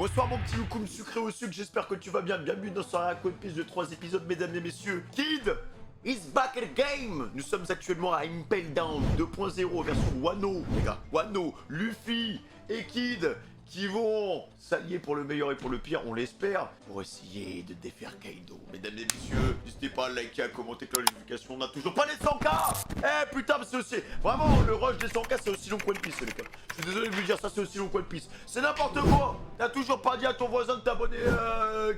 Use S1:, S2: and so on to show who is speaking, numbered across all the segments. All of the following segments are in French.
S1: Bonsoir mon petit loukoum sucré au sucre, j'espère que tu vas bien. Bienvenue dans ce One Piece de 3 épisodes, mesdames et messieurs. Kid is back in the game. Nous sommes actuellement à Impel Down 2.0 version Wano, les gars. Wano, Luffy et Kid qui vont s'allier pour le meilleur et pour le pire, on l'espère, pour essayer de défaire Kaido. Mesdames et messieurs, n'hésitez pas à liker, à commenter, que la notification, on n'a toujours pas les 100K. Eh putain, mais c'est aussi... Vraiment, le rush des 100K, c'est aussi long que One Piece, les gars. Je suis désolé de vous dire ça, c'est aussi long que One Piece. C'est n'importe quoi. T'as toujours pas dit à ton voisin de t'abonner,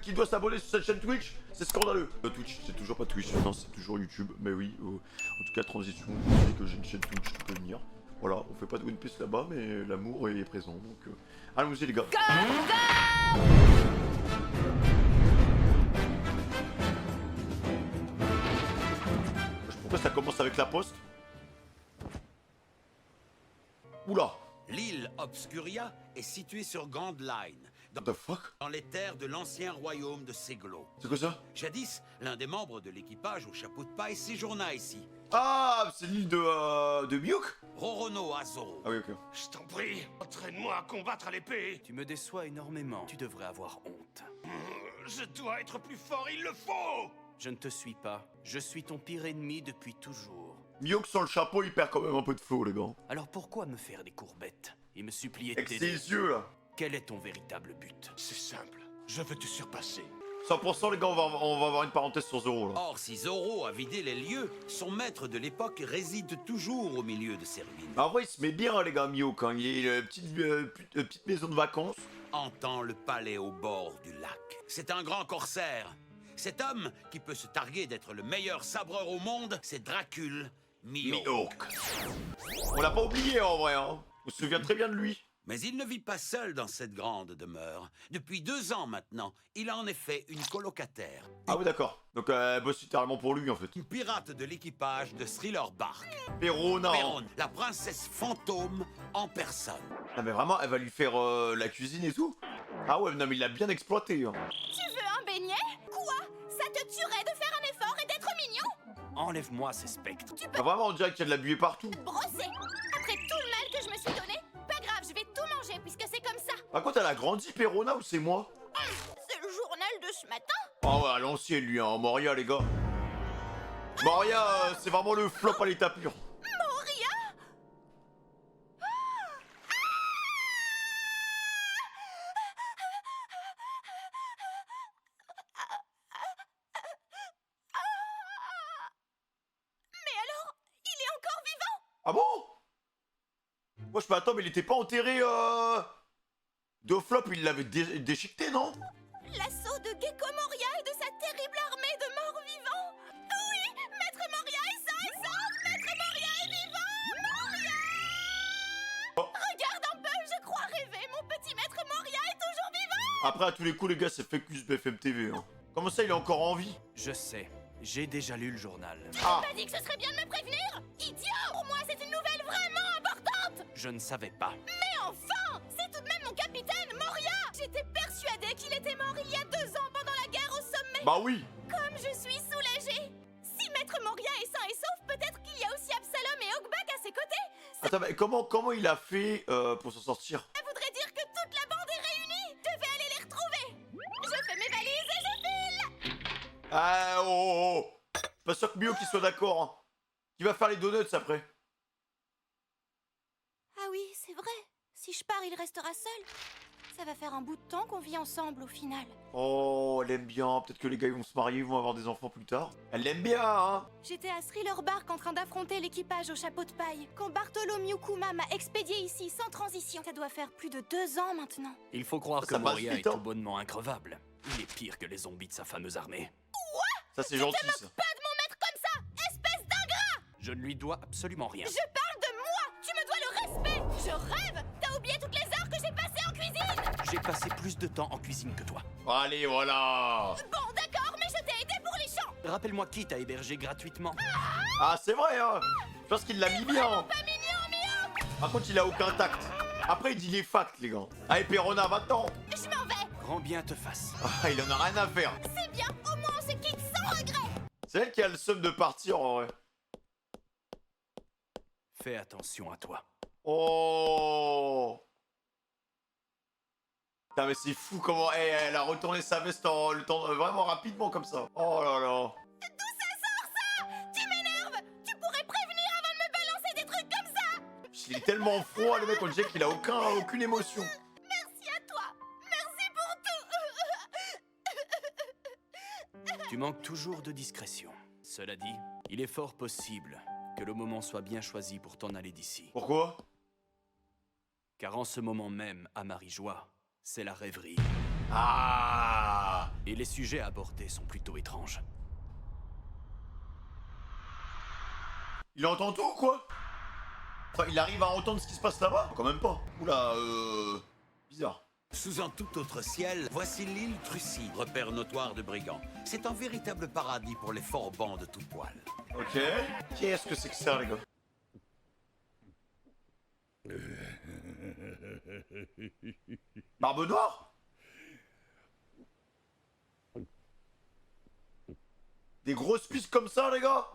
S1: qui doit s'abonner sur cette chaîne Twitch. C'est scandaleux. Twitch, c'est toujours pas Twitch, non, c'est toujours YouTube. Mais oui, en tout cas, transition, je dis que j'ai une chaîne Twitch qui peut venir. Voilà, on fait pas de One Piece là-bas, mais l'amour est présent, donc... allons-y les gars. Pourquoi ça commence avec la poste? Oula.
S2: L'île Obscuria est située sur Grand Line,
S1: What the fuck?
S2: dans les terres de l'ancien royaume de Séglo.
S1: C'est quoi ça?
S2: Jadis, l'un des membres de l'équipage au chapeau de paille séjourna ici.
S1: Ah, c'est l'île de Miyuk?
S2: Rorono Azoro.
S1: Ah oui, ok.
S3: Je t'en prie, entraîne-moi à combattre à l'épée.
S4: Tu me déçois énormément. Tu devrais avoir honte.
S3: Je dois être plus fort, il le faut.
S4: Je ne te suis pas. Je suis ton pire ennemi depuis toujours.
S1: Miyuk sans le chapeau, il perd quand même un peu de flow, les gars.
S4: Alors pourquoi me faire des courbettes et me supplier de
S1: Avec
S4: t'aider?
S1: ses yeux, là.
S4: Quel est ton véritable but?
S3: C'est simple, je veux te surpasser.
S1: 100% les gars, on va avoir une parenthèse sur Zoro, là.
S2: Or, si Zoro a vidé les lieux, son maître de l'époque réside toujours au milieu de ces ruines.
S1: En vrai, il se met bien, les gars, Miyuk, hein. Il est petite maison de vacances.
S2: Hantant le palais au bord du lac. C'est un grand corsaire. Cet homme, qui peut se targuer d'être le meilleur sabreur au monde, c'est Dracul Mihawk.
S1: Mihawk. On l'a pas oublié, en vrai, hein. On se souvient très bien de lui.
S2: Mais il ne vit pas seul dans cette grande demeure. Depuis 2 ans maintenant, il a en effet une colocataire.
S1: Ah oui, d'accord. Donc, elle bosse littéralement pour lui, en fait.
S2: Une pirate de l'équipage de Thriller Bark.
S1: Perona.
S2: Perron, la princesse fantôme en personne.
S1: Ah mais vraiment, elle va lui faire la cuisine et tout? Ah ouais, non mais il l'a bien exploité, hein.
S5: Tu veux un beignet? Quoi? Ça te tuerait de faire un effort et d'être mignon?
S4: Enlève-moi ces spectres.
S1: Ah, vraiment, on dirait qu'il y a de la buée partout.
S5: Brosser! Après tout le mal que je me suis donné, pas grave, je vais tout manger puisque c'est comme ça.
S1: Par contre, elle a grandi, Perona, ou c'est moi?
S5: C'est le journal de ce matin?
S1: Ah ouais, à l'ancienne, lui, hein, Moria, les gars. Moria, c'est vraiment le flop à l'état pur.
S5: Moria? Mais alors, il est encore vivant?
S1: Ah bon? Moi, je peux attendre, mais il était pas enterré, de flop, il l'avait déchiqueté, non?
S5: L'assaut de Gecko Moria et de sa terrible armée de morts vivants? Oui, Maître Moria est sain et sauf! Maître Moria est vivant! Moria! Regarde un peu, je crois rêver, mon petit Maître Moria est toujours vivant!
S1: Après, à tous les coups, les gars, c'est fake news BFM TV, hein. Comment ça, il est encore en vie?
S4: Je sais. J'ai déjà lu le journal.
S1: Ah!
S5: T'as dit que ce serait bien de me prévenir? Idiot! Pour moi, c'est une nouvelle vraiment importante!
S4: Je ne savais pas.
S5: Mais enfin! C'est tout de même mon capitaine, Moria! J'étais persuadée qu'il était mort il y a 2 ans pendant la guerre au sommet!
S1: Bah oui!
S5: Comme je suis soulagée! Si Maître Moria est sain et sauf, peut-être qu'il y a aussi Absalom et Hawkback à ses côtés!
S1: Attends, mais comment il a fait pour s'en sortir?
S5: Ça voudrait dire que toute la bande est réunie! Je vais aller les retrouver! Je fais mes valises et je file!
S1: Ah, oh. Pas sûr que Mio qu'il soit d'accord, hein. Qui va faire les donuts après?
S5: Ah oui, c'est vrai. Si je pars, il restera seul. Ça va faire un bout de temps qu'on vit ensemble au final.
S1: Oh, elle aime bien. Peut-être que les gars ils vont se marier, ils vont avoir des enfants plus tard. Elle l'aime bien, hein.
S5: J'étais à Thriller Bark en train d'affronter l'équipage au chapeau de paille quand Bartholomew Kuma m'a expédié ici sans transition. Ça doit faire plus de 2 ans maintenant.
S4: Il faut croire
S1: Ça
S4: que
S1: passe
S4: Moria
S1: vite,
S4: est
S1: hein.
S4: tout bonnement increvable. Il est pire que les zombies de sa fameuse armée.
S1: Ça c'est gentil, ça.
S5: Pas de mon maître comme ça, espèce d'ingrat!
S4: Je ne lui dois absolument rien.
S5: Je parle de moi! Tu me dois le respect! Je rêve! T'as oublié toutes les heures que j'ai passées en cuisine!
S4: J'ai passé plus de temps en cuisine que toi.
S1: Allez, voilà.
S5: Bon, d'accord, mais je t'ai aidé pour les champs!
S4: Rappelle-moi qui t'a hébergé gratuitement.
S1: Ah, c'est vrai, hein. Je pense qu'il l'a mis bien.
S5: Pas mignon, Mio!
S1: Par contre, il a aucun tact. Après, il dit les facts, les gars. Allez, Perona, va-t'en.
S5: Je m'en vais!
S4: Rends bien te fasse.
S1: Ah, il en a rien à faire.
S5: C'est bien, au moins on se quitte sans regret!
S1: C'est elle qui a le seum de partir, en vrai.
S4: Fais attention à toi.
S1: Oh. Putain, mais c'est fou comment elle a retourné sa veste en le temps vraiment rapidement comme ça. Oh là là.
S5: D'où ça sort ça? Tu m'énerves! Tu pourrais prévenir avant de me balancer des trucs comme ça!
S1: Il est tellement froid, le mec, on dirait qu'il a aucune émotion.
S5: Merci à toi! Merci pour tout!
S4: Tu manques toujours de discrétion. Cela dit, il est fort possible que le moment soit bien choisi pour t'en aller d'ici.
S1: Pourquoi?
S4: Car en ce moment même, à Marie-Joie, c'est la rêverie.
S1: Ah.
S4: Et les sujets abordés sont plutôt étranges.
S1: Il entend tout ou quoi? Enfin, il arrive à entendre ce qui se passe là-bas? Quand même pas. Oula, bizarre.
S2: Sous un tout autre ciel, voici l'île Trucy, repère notoire de brigands. C'est un véritable paradis pour les forbans de tout poil.
S1: Ok. Qu'est-ce que c'est que ça, les gars? Barbe Noire? Des grosses pistes comme ça, les gars?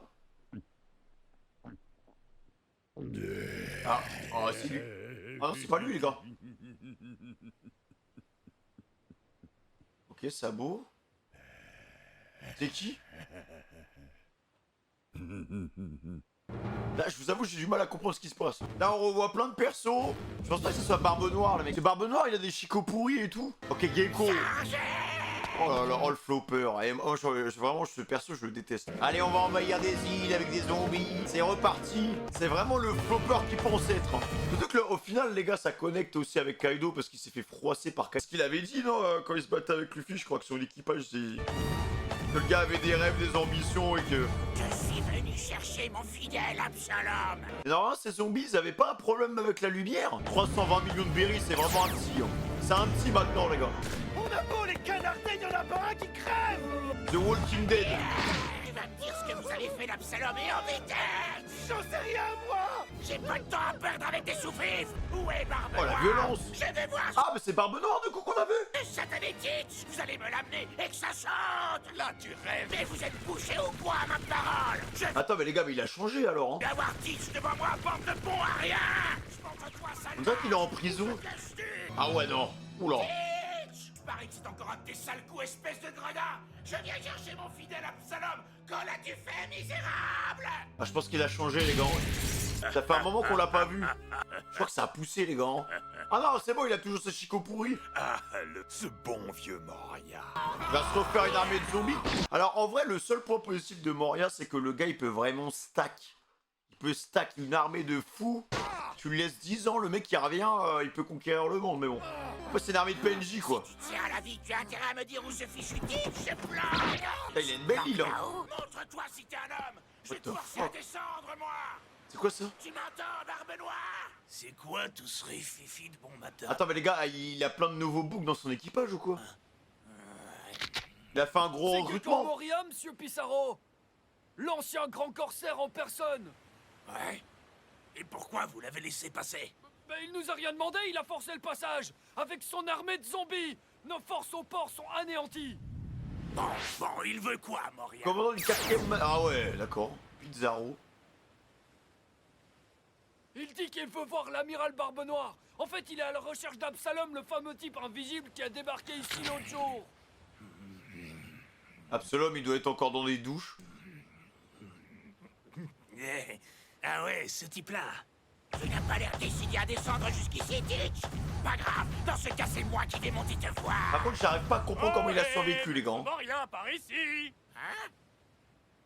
S1: Ah, oh, c'est lui. Ah non, c'est pas lui, les gars. Ok, sabot. C'est qui? Là, je vous avoue, j'ai du mal à comprendre ce qui se passe. Là, on revoit plein de persos. Je pense pas que ce soit Barbe Noire, le mec. C'est Barbe Noire, il a des chicots pourris et tout. Ok, Gecko. Oh là là, oh le flopper. Et moi, vraiment, ce perso, je le déteste. Allez, on va envahir des îles avec des zombies. C'est reparti. C'est vraiment le flopper qui pense être. Surtout que, au final, les gars, ça connecte aussi avec Kaido parce qu'il s'est fait froisser par Kaido. Ce qu'il avait dit, non, quand il se battait avec Luffy, je crois que son équipage, c'est... que le gars avait des rêves, des ambitions et que...
S6: Je suis venu chercher mon fidèle Absalom.
S1: Et normalement, ces zombies, ils avaient pas un problème avec la lumière. 320 millions de berries, c'est vraiment un petit. Hein. C'est un petit maintenant, les gars.
S3: On a beau les canarder, y'en a pas un qui crève.
S1: The Walking Dead.
S6: Tu vas me dire ce que vous avez fait d'Absalom et en vitesse.
S3: J'en sais rien, moi.
S6: J'ai pas de temps à perdre avec des sous-fifs. Où est Barbe
S1: Oh, la
S6: Noire?
S1: violence.
S6: Je vais voir
S1: Ah, mais c'est Barbe Noire, du coup, qu'on a vu.
S6: ce satané Titch. Vous allez me l'amener et que ça chante.
S3: Là, tu rêves.
S6: Mais vous êtes bouché au bois à ma parole. Je vais
S1: Attends, mais les gars, mais il a changé, alors, hein.
S6: avoir Titch devant moi, bande de bon à rien. Je montre toi, sale.
S1: On dirait qu'il est en prison. Ah ouais, non. Oula.
S6: Titch. Je parie que c'est encore un de tes sales coups, espèce de gredin. Je viens chercher mon fidèle Absalom. Qu'en as-tu fait, misérable?
S1: Ah, je pense qu'il a changé, les gars. Ça fait un moment qu'on l'a pas vu. Je crois que ça a poussé, les gars. Ah non, c'est bon, il a toujours ses chicots pourris.
S3: Ah, ce bon vieux Moria.
S1: Il va se refaire une armée de zombies. Alors, en vrai, le seul point positif de Moria, c'est que le gars, il peut vraiment stack. Il peut stack une armée de fous. Tu lui laisses 10 ans, le mec, il revient, il peut conquérir le monde, mais bon. Après, c'est une armée de PNJ, quoi.
S6: Tu tiens à la vie, tu as intérêt à me dire où se fichu Titch. Je plante.
S1: Là, il a une belle île, hein.
S6: Montre-toi si t'es un homme. Je vais
S1: What
S6: te
S1: the
S6: forcer à
S1: fuck?
S6: descendre, moi.
S1: C'est quoi ça?
S6: Tu m'entends, Barbe Noire?
S3: C'est quoi tout ce rififi de bon matin?
S1: Attends, mais les gars, il a plein de nouveaux boucs dans son équipage ou quoi? Il a fait un gros
S7: C'est Gecko
S1: recrutement.
S7: Moria, monsieur Pissarro. L'ancien grand corsaire en personne.
S3: Ouais. Et pourquoi vous l'avez laissé passer?
S7: Ben, il nous a rien demandé, il a forcé le passage. Avec son armée de zombies. Nos forces au port sont anéanties.
S3: Bon, il veut quoi, Moria?
S1: Commandant du 4ème... Ah ouais, d'accord. Pizarro.
S7: Il dit qu'il veut voir l'amiral Barbe Noire. En fait, il est à la recherche d'Absalom, le fameux type invisible qui a débarqué ici l'autre jour.
S1: Absalom, il doit être encore dans les douches.
S3: Ah ouais, ce type-là.
S6: Tu n'as pas l'air décidé à descendre jusqu'ici, Titch. Pas grave, dans ce cas, c'est moi qui vais monter te voir.
S1: Par contre, j'arrive pas à comprendre comment il a survécu, les gars.
S7: Moria, par ici.
S6: Hein?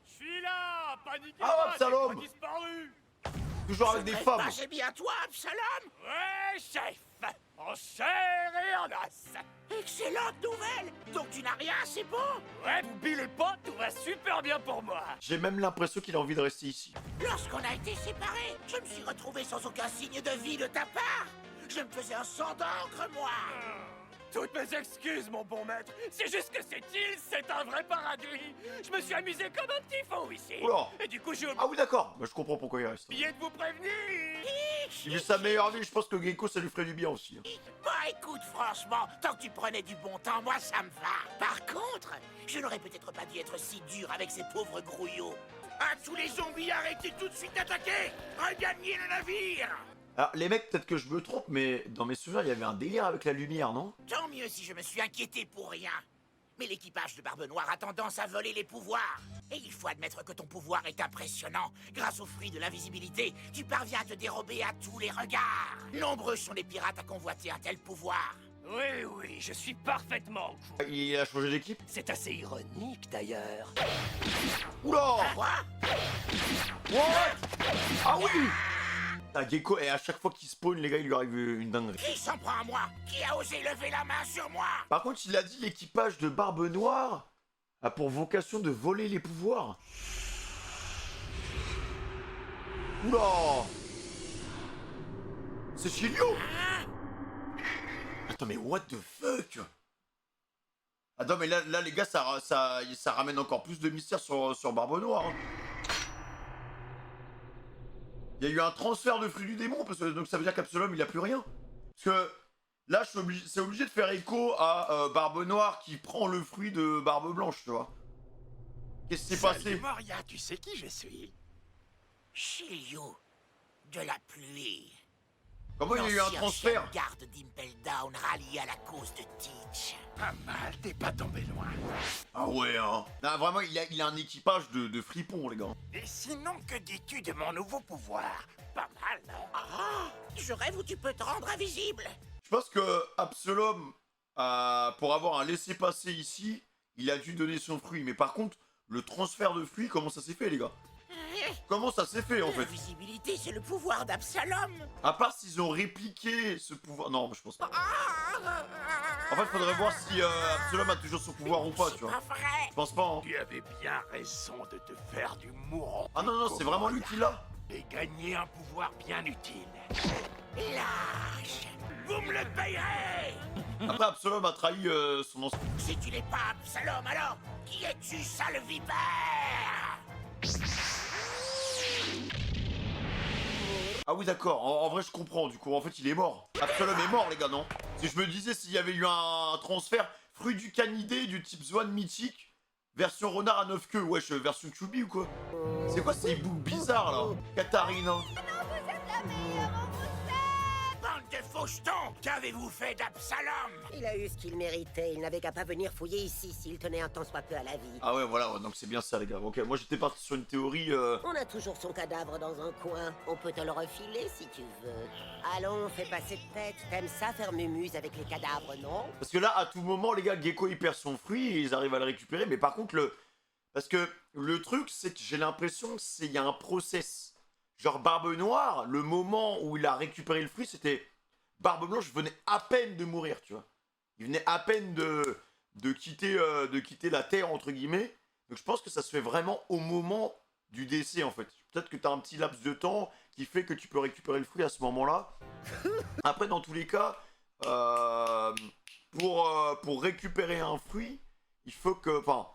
S7: Je suis là, paniquez
S1: Ah,
S7: pas,
S1: Absalom.
S7: j'ai pas disparu.
S1: Toujours avec
S6: Ce
S1: des
S6: n'est
S1: femmes.
S6: pas, c'est bien toi, Absalom.
S7: Ouais, chef. En chair et en os.
S6: Excellente nouvelle. Donc tu n'as rien, c'est bon.
S7: Ouais, vous bilez pas, tout va super bien pour moi.
S1: J'ai même l'impression qu'il a envie de rester ici.
S6: Lorsqu'on a été séparés, je me suis retrouvé sans aucun signe de vie de ta part. Je me faisais un sang d'encre, moi.
S7: Toutes mes excuses, mon bon maître. C'est juste que cette île, c'est un vrai paradis. Je me suis amusé comme un petit fou ici.
S1: Oula.
S7: Et du coup, j'ai
S1: Ah oui, d'accord. Bah, je comprends pourquoi il reste.
S7: oublié de vous prévenir.
S1: Il veut sa meilleure vie, je pense que Gecko, ça lui ferait du bien aussi. Hein.
S6: Bah écoute, franchement, tant que tu prenais du bon temps, moi ça me va. Par contre, je n'aurais peut-être pas dû être si dur avec ces pauvres grouillots. À tous les zombies, arrêtez tout de suite d'attaquer. Regagnez le navire.
S1: Alors, les mecs, peut-être que je me trompe, mais dans mes souvenirs, il y avait un délire avec la lumière, non?
S6: Tant mieux si je me suis inquiété pour rien. Mais l'équipage de Barbe Noire a tendance à voler les pouvoirs. Et il faut admettre que ton pouvoir est impressionnant. Grâce au fruit de l'invisibilité, tu parviens à te dérober à tous les regards. Nombreux sont les pirates à convoiter un tel pouvoir.
S7: Oui, oui, je suis parfaitement au courant.
S1: Il a changé d'équipe?
S7: C'est assez ironique d'ailleurs.
S1: Oula!
S6: Quoi?
S1: What? Ah oui! Ah, Gecko, et à chaque fois qu'il spawn, les gars, il lui arrive une dinguerie.
S6: Qui s'en prend à moi? Qui a osé lever la main sur moi?
S1: Par contre, il a dit l'équipage de Barbe Noire a pour vocation de voler les pouvoirs. Oula! C'est Shiryu! Attends, mais what the fuck? Attends, mais là les gars, ça ramène encore plus de mystère sur Barbe Noire. Hein. Il y a eu un transfert de fruits du démon, parce que donc ça veut dire qu'Absalom il a plus rien. Parce que là, c'est obligé de faire écho à Barbe Noire qui prend le fruit de Barbe Blanche, tu vois. Qu'est-ce qui s'est passé?
S6: Moria, tu sais qui je suis? Shiryu, de la pluie.
S1: Comment il y a eu un
S6: L'ancien
S1: transfert?
S6: chef garde d'Impel Down rallié à la cause de Teach.
S3: Pas mal, t'es pas tombé loin.
S1: Ah ouais, hein. Non, vraiment, il a un équipage de fripons, les gars.
S6: Et sinon, que dis-tu de mon nouveau pouvoir? Pas mal, non? Ah, je rêve où tu peux te rendre invisible.
S1: Je pense que Absalom, pour avoir un laissez-passer ici, il a dû donner son fruit. Mais par contre, le transfert de fruits, comment ça s'est fait, les gars? Comment ça s'est fait, en fait?
S6: L'invisibilité, c'est le pouvoir d'Absalom.
S1: À part s'ils ont répliqué ce pouvoir... Non, je pense pas. En fait, faudrait voir si Absalom a toujours son pouvoir ou pas, tu vois.
S6: C'est pas vrai.
S1: Je pense pas, hein.
S3: Tu avais bien raison de te faire du mourant.
S1: Ah non, non, c'est vraiment lui qui l'a.
S3: Et gagner un pouvoir bien utile.
S6: Lâche. Vous me le payerez.
S1: Après, Absalom a trahi son ancien...
S6: Si tu n'es pas Absalom, alors qui es-tu, sale vipère?
S1: Ah oui, d'accord. En vrai, je comprends, du coup. En fait, il est mort. Absalom est mort, les gars, non? Si je me disais s'il y avait eu un transfert fruit du canidé du type Zwan mythique, version renard à 9 queues, wesh, version Chubby ou quoi? C'est quoi ces boucles bizarres, là? Katarina.
S6: Bande de faux jetons. Qu'avez-vous fait d'Absalom?
S8: Il a eu ce qu'il méritait, il n'avait qu'à pas venir fouiller ici s'il tenait un tant soit peu à la vie.
S1: Ah ouais, voilà, ouais, donc c'est bien ça, les gars. Ok, moi j'étais parti sur une théorie...
S8: On a toujours son cadavre dans un coin, on peut te le refiler si tu veux. Allons, fais passer de tête, t'aimes ça faire mumuse avec les cadavres, non?
S1: Parce que là, à tout moment, les gars, Gecko il perd son fruit et ils arrivent à le récupérer. Mais par contre, parce que le truc, c'est que j'ai l'impression qu'il y a un process. Genre, Barbe Noire, le moment où il a récupéré le fruit, c'était... Barbe Blanche venait à peine de mourir, tu vois. Il venait à peine de quitter la Terre, entre guillemets. Donc je pense que ça se fait vraiment au moment du décès, en fait. Peut-être que tu as un petit laps de temps qui fait que tu peux récupérer le fruit à ce moment-là. Après, dans tous les cas, pour récupérer un fruit, il faut que... Enfin,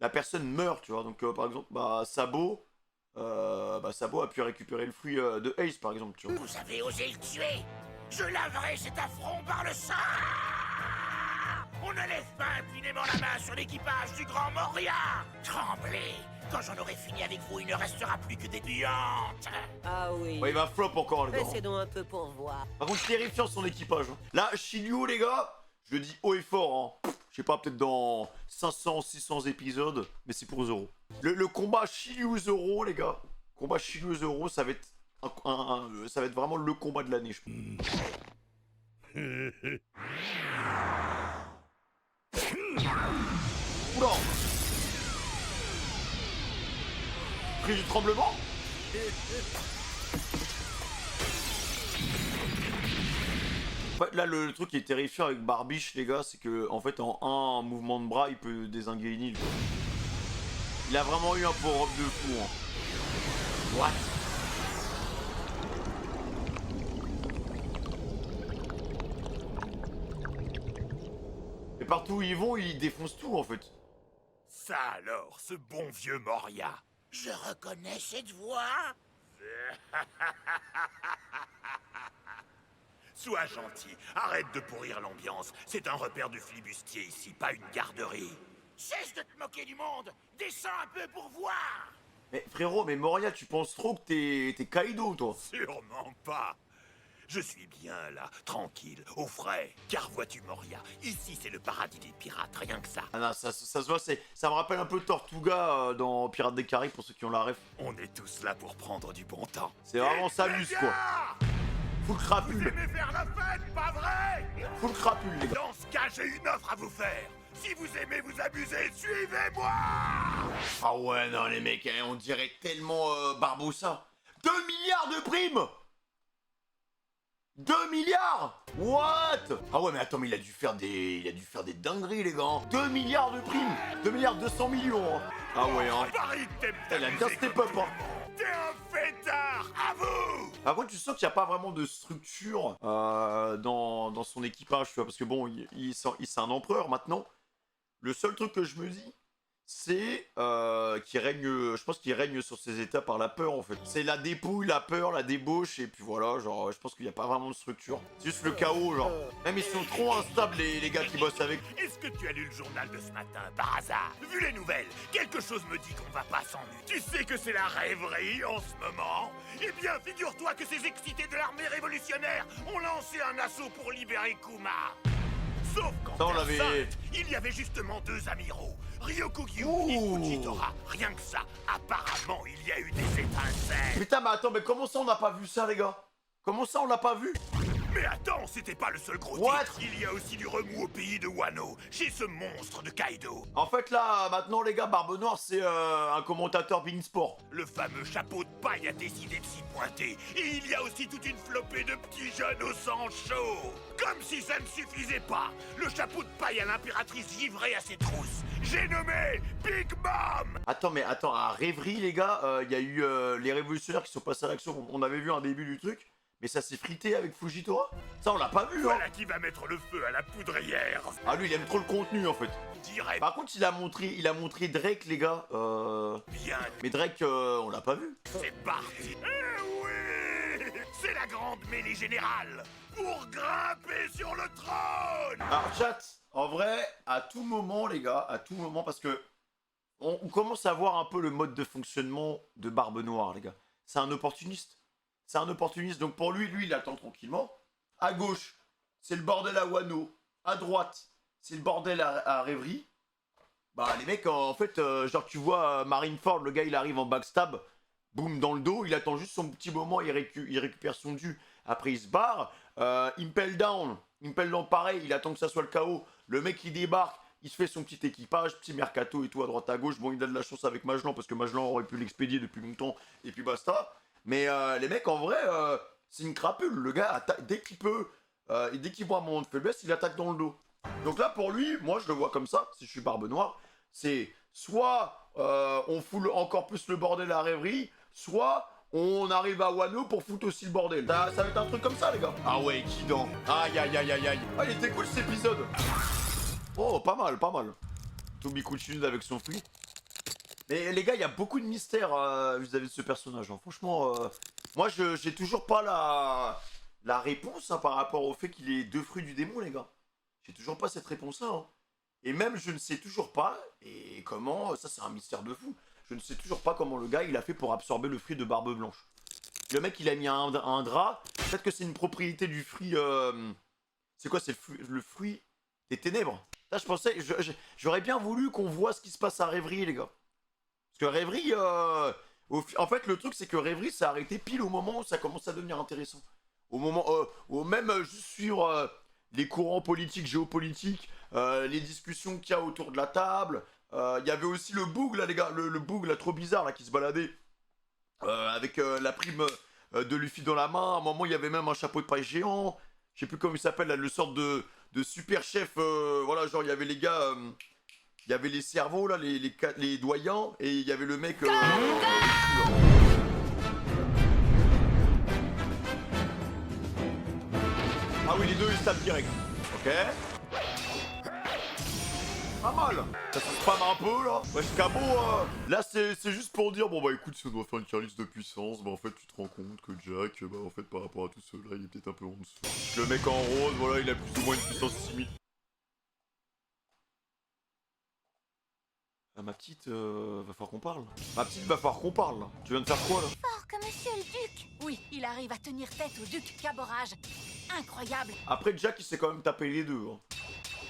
S1: la personne meurt, tu vois. Donc, par exemple, Sabo... Sabo a pu récupérer le fruit de Ace, par exemple, tu vois.
S6: Vous avez osé le tuer. Je laverai cet affront par le sang. On ne lève pas impunément la main sur l'équipage du Grand Moria. Tremblez. Quand j'en aurai fini avec vous, il ne restera plus que des puantes.
S8: Ah oui.
S1: Ouais, il va flop encore, les gars.
S8: Essaie donc un peu pour voir.
S1: Par contre, terrifiant son équipage. Hein. Là, Shiryu, les gars, je le dis haut et fort. Hein. Je sais pas, peut-être dans 500, 600 épisodes, mais c'est pour Zoro. Le combat Shiryu-Zoro, les gars. Combat Shiryu-Zoro, ça va être ça va être vraiment le combat de l'année, je pense. Oula! Pris du tremblement? Ouais, là, le truc qui est terrifiant avec Barbiche, les gars, c'est que en fait, en un mouvement de bras, il peut dézinguer une île. Quoi. Il a vraiment eu un power-up de fou. Hein. What? Et partout où ils vont, ils défoncent tout, en fait.
S3: Ça alors, ce bon vieux Moria.
S6: Je reconnais cette voix.
S3: Sois gentil, arrête de pourrir l'ambiance. C'est un repère de flibustier ici, pas une garderie.
S6: Cesse de te moquer du monde. Descends un peu pour voir.
S1: Mais frérot, mais Moria, tu penses trop que t'es Kaido, toi?
S3: Sûrement pas. Je suis bien là, tranquille, au frais. Car vois-tu, Moria, ici c'est le paradis des pirates, rien que ça.
S1: Ah non, ça se voit, ça me rappelle un peu Tortuga dans Pirates des Caraïbes pour ceux qui ont la ref.
S3: On est tous là pour prendre du bon temps.
S1: C'est vraiment s'amuse quoi. Full
S3: Vous
S1: crapule.
S3: aimez faire la fête, pas vrai?
S1: Full crapule les gars.
S3: Dans ce cas, j'ai une offre à vous faire. Si vous aimez vous amuser, suivez-moi!
S1: Ah ouais, non les mecs, hein, on dirait tellement Barbossa. 2 milliards de primes! 2 milliards! What? Ah ouais, mais attends, mais il a dû faire des dingueries, les gars. 2 milliards de primes! 2 milliards 200 millions, hein. Ah ouais, hein.
S3: Paris, t'aimes
S1: Il a bien
S3: t'amuser
S1: step
S3: comme
S1: up,
S3: tout le
S1: hein.
S3: monde. T'es un fêtard, à vous!
S1: Par contre, tu sens qu'il n'y a pas vraiment de structure dans son équipage, tu vois, parce que bon, c'est un empereur maintenant. Le seul truc que je me dis, c'est qu'il règne, je pense qu'il règne sur ses états par la peur en fait. C'est la dépouille, la peur, la débauche, et puis voilà, genre, je pense qu'il n'y a pas vraiment de structure. C'est juste le chaos, genre. Même ils sont trop instables, les gars qui bossent avec.
S3: Est-ce que tu as lu le journal de ce matin, par hasard? Vu les nouvelles, quelque chose me dit qu'on va pas s'ennuyer. Tu sais que c'est la rêverie en ce moment? Eh bien, figure-toi que ces excités de l'armée révolutionnaire ont lancé un assaut pour libérer Kuma. Sauf qu'en
S1: Ça, on
S3: Terre
S1: l'avait-
S3: Sainte, il y avait justement 2 amiraux, Ryokugyu et
S1: Ouh.
S3: Fujitora. Rien que ça, apparemment, il y a eu des étincelles.
S1: Putain, mais attends, mais comment ça on n'a pas vu ça, les gars? Comment ça on l'a pas vu?
S3: Mais attends, c'était pas le seul gros
S1: What?
S3: titre. Il y a aussi du remous au pays de Wano, chez ce monstre de Kaido.
S1: En fait, là, maintenant, les gars, Barbe Noire, c'est un commentateur Beansport.
S3: Le fameux chapeau de paille a décidé de s'y pointer. Et il y a aussi toute une flopée de petits jeunes au sang chaud. Comme si ça ne suffisait pas, le chapeau de paille à l'impératrice givrée à ses trousses. J'ai nommé Big Mom.
S1: Attends, mais attends, à Rêverie, les gars, il y a eu les révolutionnaires qui sont passés à l'action. On avait vu un début du truc, mais ça s'est frité avec Fujitora. Ça, on l'a pas vu, hein.
S3: Voilà qui va mettre le feu à la poudrière.
S1: Ah, lui, il aime trop le contenu, en fait.
S3: Dirais
S1: Par contre, il a montré Drake, les gars.
S3: bien,
S1: Mais Drake, on l'a pas vu.
S3: c'est parti. Eh oui, c'est la grande mêlée générale pour grimper sur le trône.
S1: Alors, chat, en vrai, à tout moment, les gars, à tout moment, parce que on commence à voir un peu le mode de fonctionnement de Barbe Noire, les gars. C'est un opportuniste. C'est un opportuniste. Donc pour lui, il attend tranquillement. À gauche, c'est le bordel à Wano. À droite, c'est le bordel à Rêverie. Bah, les mecs, en fait, genre, tu vois, Marineford, le gars, il arrive en backstab. Boum, dans le dos. Il attend juste son petit moment. Il récupère son dû. Après, il se barre. Impel Down, pareil. Il attend que ça soit le chaos. Le mec, il débarque. Il se fait son petit équipage, petit mercato et tout à droite à gauche. Bon, il a de la chance avec Magellan parce que Magellan aurait pu l'expédier depuis longtemps et puis basta. Mais les mecs, en vrai, c'est une crapule. Le gars, dès qu'il peut, et dès qu'il voit un moment de faiblesse, il attaque dans le dos. Donc là, pour lui, moi, je le vois comme ça, si je suis Barbe Noire, c'est soit on fout encore plus le bordel à Rêverie, soit on arrive à Wano pour foutre aussi le bordel. Ça va être un truc comme ça, les gars. Ah ouais, Kidan. Aïe, aïe, aïe, aïe, aïe. Ah, il était cool, cet épisode. Oh, pas mal, pas mal. Toby Kuchun avec son fruit. Mais les gars, il y a beaucoup de mystères vis-à-vis de ce personnage. Hein. Franchement, moi, j'ai toujours pas la réponse hein, par rapport au fait qu'il ait 2 fruits du démon, les gars. J'ai toujours pas cette réponse-là. Hein. Et même, je ne sais toujours pas, et comment, ça c'est un mystère de fou, je ne sais toujours pas comment le gars, il a fait pour absorber le fruit de Barbe Blanche. Le mec, il a mis un drap, peut-être que c'est une propriété du fruit... C'est quoi, c'est le fruit des ténèbres. Là, je pensais, j'aurais bien voulu qu'on voit ce qui se passe à Rêverie, les gars. Parce que Rêverie, en fait, le truc, c'est que Rêverie s'est arrêté pile au moment où ça commence à devenir intéressant. Au moment, même juste sur les courants politiques, géopolitiques, les discussions qu'il y a autour de la table. Il y avait aussi le boug, là, les gars, le boug, là, trop bizarre, là, qui se baladait. Avec la prime de Luffy dans la main. À un moment, il y avait même un chapeau de paille géant. Je sais plus comment il s'appelle, là, le sort de super chef. Voilà, genre, il y avait les gars... Il y avait les cerveaux, là, les doyens, et il y avait le mec... Ah oui, les deux, ils se tapent direct. Ok. Pas mal. Ça se spam un peu, là. Ouais, Scabo, là, c'est juste pour dire, bon, bah, écoute, si on doit faire une calice de puissance, bah, en fait, tu te rends compte que Jack, bah, en fait, par rapport à tout cela, il est peut-être un peu en dessous. Le mec en rose, voilà, il a plus ou moins une puissance 6000. Ma petite, va falloir qu'on parle. Ma petite, va falloir qu'on parle, là. Tu viens de faire quoi, là?
S5: Fort que monsieur le duc. Oui, il arrive à tenir tête au duc Caborage. Incroyable.
S1: Après, Jack, il s'est quand même tapé les deux. Hein.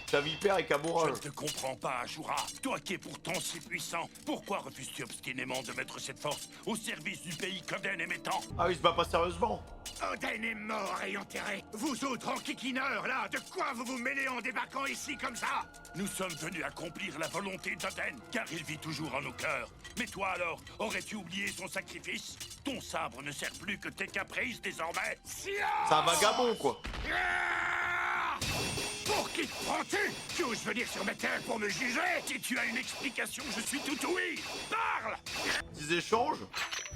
S1: Sa vipère et
S3: Je
S1: Caborage.
S3: ne te comprends pas, Ashura. Toi qui es pourtant si puissant, pourquoi refuses-tu obstinément de mettre cette force au service du pays qu'Oden est mettant?
S1: Ah, il se bat pas sérieusement.
S3: Oden est mort et enterré. Vous autres enquiquineurs, là, de quoi vous vous mêlez en débarquant ici comme ça? Nous sommes venus accomplir la volonté d'Oden, car il vit toujours en nos cœurs. Mais toi alors, aurais-tu oublié son sacrifice? Ton sabre ne sert plus que tes caprices désormais.
S1: C'est un vagabond, quoi.
S3: Ah! Pour qui te prends-tu? Tu oses venir sur mes terres pour me juger? Si tu as une explication, je suis tout oui. Parle!
S1: Des échanges.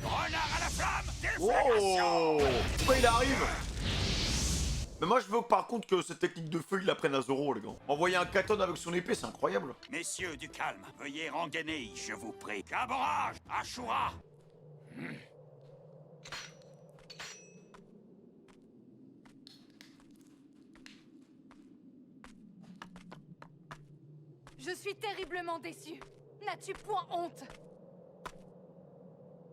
S3: Renard à la flamme! Déflagration!
S1: Oh! Pourquoi il arrive? Mais moi, je veux par contre que cette technique de feu, il la prenne à Zoro, les gars. Envoyer un katon avec son épée, c'est incroyable.
S3: Messieurs, du calme. Veuillez rengainer, je vous prie. Caborage! Ashura!
S5: Je suis terriblement déçue. N'as-tu point honte?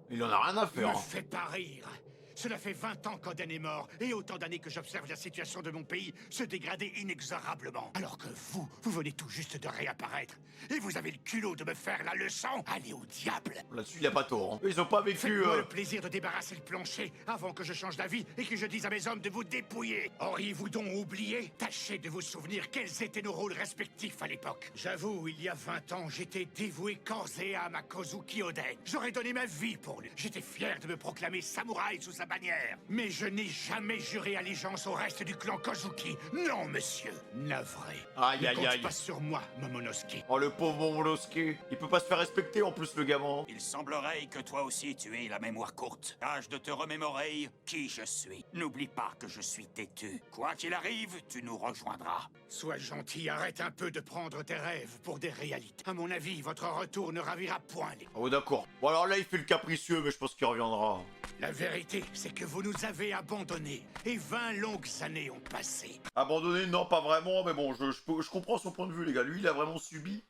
S1: Il en a rien à faire.
S3: Me
S1: Hein.
S3: fais pas rire. Cela fait 20 ans qu'Oden est mort, et autant d'années que j'observe la situation de mon pays se dégrader inexorablement. Alors que vous venez tout juste de réapparaître, et vous avez le culot de me faire la leçon. Allez au diable!
S1: Là-dessus, il a pas tort. Hein. Ils ont pas vécu...
S3: Faites-moi le plaisir de débarrasser le plancher avant que je change d'avis et que je dise à mes hommes de vous dépouiller. Auriez-vous donc oublié? Tâchez de vous souvenir quels étaient nos rôles respectifs à l'époque. J'avoue, il y a 20 ans, j'étais dévoué corps et âme à Kozuki Oden. J'aurais donné ma vie pour lui. J'étais fier de me proclamer samouraï sous sa bannière. Mais je n'ai jamais juré allégeance au reste du clan Kozuki. Non, monsieur. Navré.
S1: Aïe,
S3: Ne
S1: aïe,
S3: compte
S1: aïe.
S3: pas sur moi, Momonosuke.
S1: Oh, le pauvre Momonosuke. Il peut pas se faire respecter, en plus, le gamin.
S9: Il semblerait que toi aussi tu aies la mémoire courte. Tâche de te remémorer qui je suis. N'oublie pas que je suis têtu. Quoi qu'il arrive, tu nous rejoindras.
S3: Sois gentil, arrête un peu de prendre tes rêves pour des réalités. À mon avis, votre retour ne ravira point les...
S1: Oh, d'accord. Bon, alors là, il fait le capricieux, mais je pense qu'il reviendra.
S3: La vérité, c'est que vous nous avez abandonnés, et 20 longues années ont passé.
S1: Abandonné, non, pas vraiment, mais bon, je comprends son point de vue, les gars. Lui, il a vraiment subi.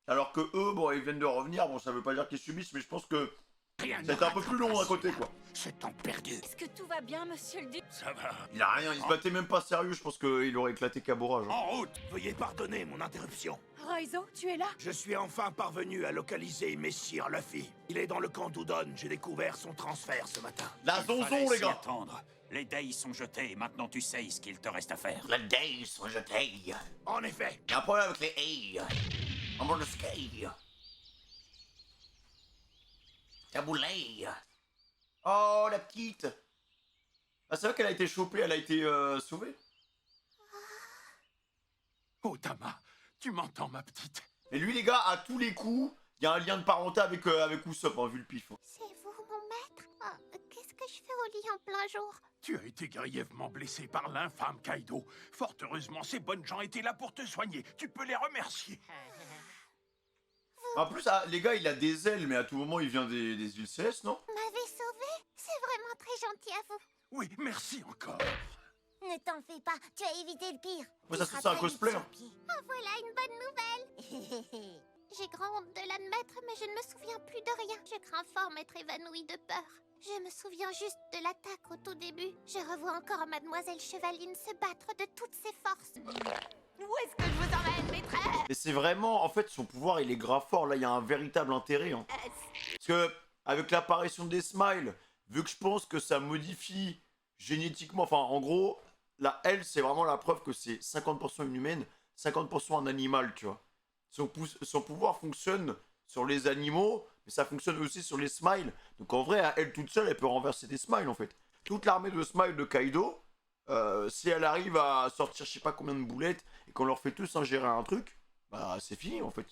S1: Alors que eux, bon, ils viennent de revenir. Bon, ça veut pas dire qu'ils subissent, mais je pense que
S3: Rien ne
S1: c'est un peu plus long d'un
S3: rattrapera
S1: côté,
S3: cela.
S1: quoi.
S3: Ce temps perdu.
S5: Est-ce que tout va bien, monsieur le duc?
S3: Ça va.
S1: Il a rien, il se battait même pas sérieux, je pense qu'il aurait éclaté Caborage. Hein.
S3: En route. Veuillez pardonner mon interruption.
S5: Raizo, tu es là?
S3: Je suis enfin parvenu à localiser Messire Luffy. Il est dans le camp d'Udon. J'ai découvert son transfert ce matin.
S1: La
S9: Il fallait
S1: zonzon, les
S9: s'y
S1: gars.
S9: attendre. Les dés sont jetés, maintenant tu sais ce qu'il te reste à faire.
S1: Les days sont jetés.
S3: En effet.
S1: Il y a un problème avec les hey. Momonosuke. Taboulé. Oh, la petite. Ah, c'est vrai qu'elle a été chopée, elle a été sauvée.
S3: Otama, tu m'entends, ma petite?
S1: Et lui, les gars, à tous les coups, il y a un lien de parenté avec Usopp, hein, vu le pif.
S5: C'est vous, mon maître? Qu'est-ce que je fais au lit en plein jour?
S3: Tu as été grièvement blessé par l'infâme Kaido. Fort heureusement, ces bonnes gens étaient là pour te soigner. Tu peux les remercier.
S1: En plus, les gars, il a des ailes, mais à tout moment, il vient des îles Célestes, non?
S5: M'avez sauvé? C'est vraiment très gentil à vous.
S3: Oui, merci encore.
S5: Ne t'en fais pas, tu as évité le pire.
S1: Ouais, ça, c'est un cosplay. Hein.
S5: Oh, voilà une bonne nouvelle. J'ai grand honte de l'admettre, mais je ne me souviens plus de rien. Je crains fort m'être évanouie de peur. Je me souviens juste de l'attaque au tout début. Je revois encore Mademoiselle Chevaline se battre de toutes ses forces. Où est-ce que je vous emmène, maîtresse?
S1: Et c'est vraiment, en fait, son pouvoir, il est grave fort. Là, il y a un véritable intérêt. Hein. Parce que, avec l'apparition des smiles, vu que je pense que ça modifie génétiquement, enfin, en gros, la L, c'est vraiment la preuve que c'est 50% une humaine, 50% un animal, tu vois. Son pouvoir fonctionne sur les animaux, mais ça fonctionne aussi sur les smiles. Donc en vrai, elle toute seule, elle peut renverser des smiles, en fait. Toute l'armée de smiles de Kaido, si elle arrive à sortir je sais pas combien de boulettes, et qu'on leur fait tous ingérer un truc, bah c'est fini, en fait.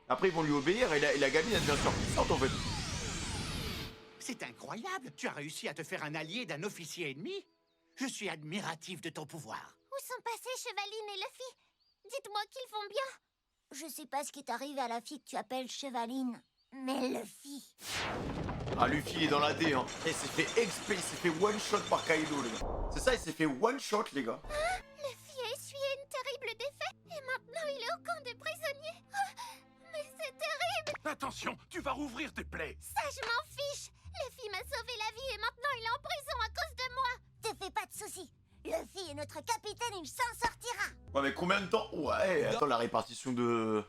S1: Après, ils vont lui obéir, et la gamine, elle devient surpuissante, en fait.
S3: C'est incroyable. Tu as réussi à te faire un allié d'un officier ennemi. Je suis admiratif de ton pouvoir.
S5: Où sont passés Chevaline et Luffy? Dites-moi qu'ils vont bien. Je sais pas ce qui est arrivé à la fille que tu appelles Chevaline, mais Luffy...
S1: Ah, Luffy, il est dans la D, hein. Et il s'est fait XP, il s'est fait one-shot par Kaido, les gars. C'est ça, il s'est fait one-shot, les gars.
S5: Luffy a essuyé une terrible défaite, et maintenant il est au camp des prisonniers. Mais c'est terrible.
S3: Attention, tu vas rouvrir tes plaies.
S5: Ça, je m'en fiche. Luffy m'a sauvé la vie et maintenant il est en prison à cause de moi. Te fais pas de soucis. Luffy est notre capitaine, il s'en sortira.
S1: Ouais, mais combien de temps? Ouais, attends, la répartition de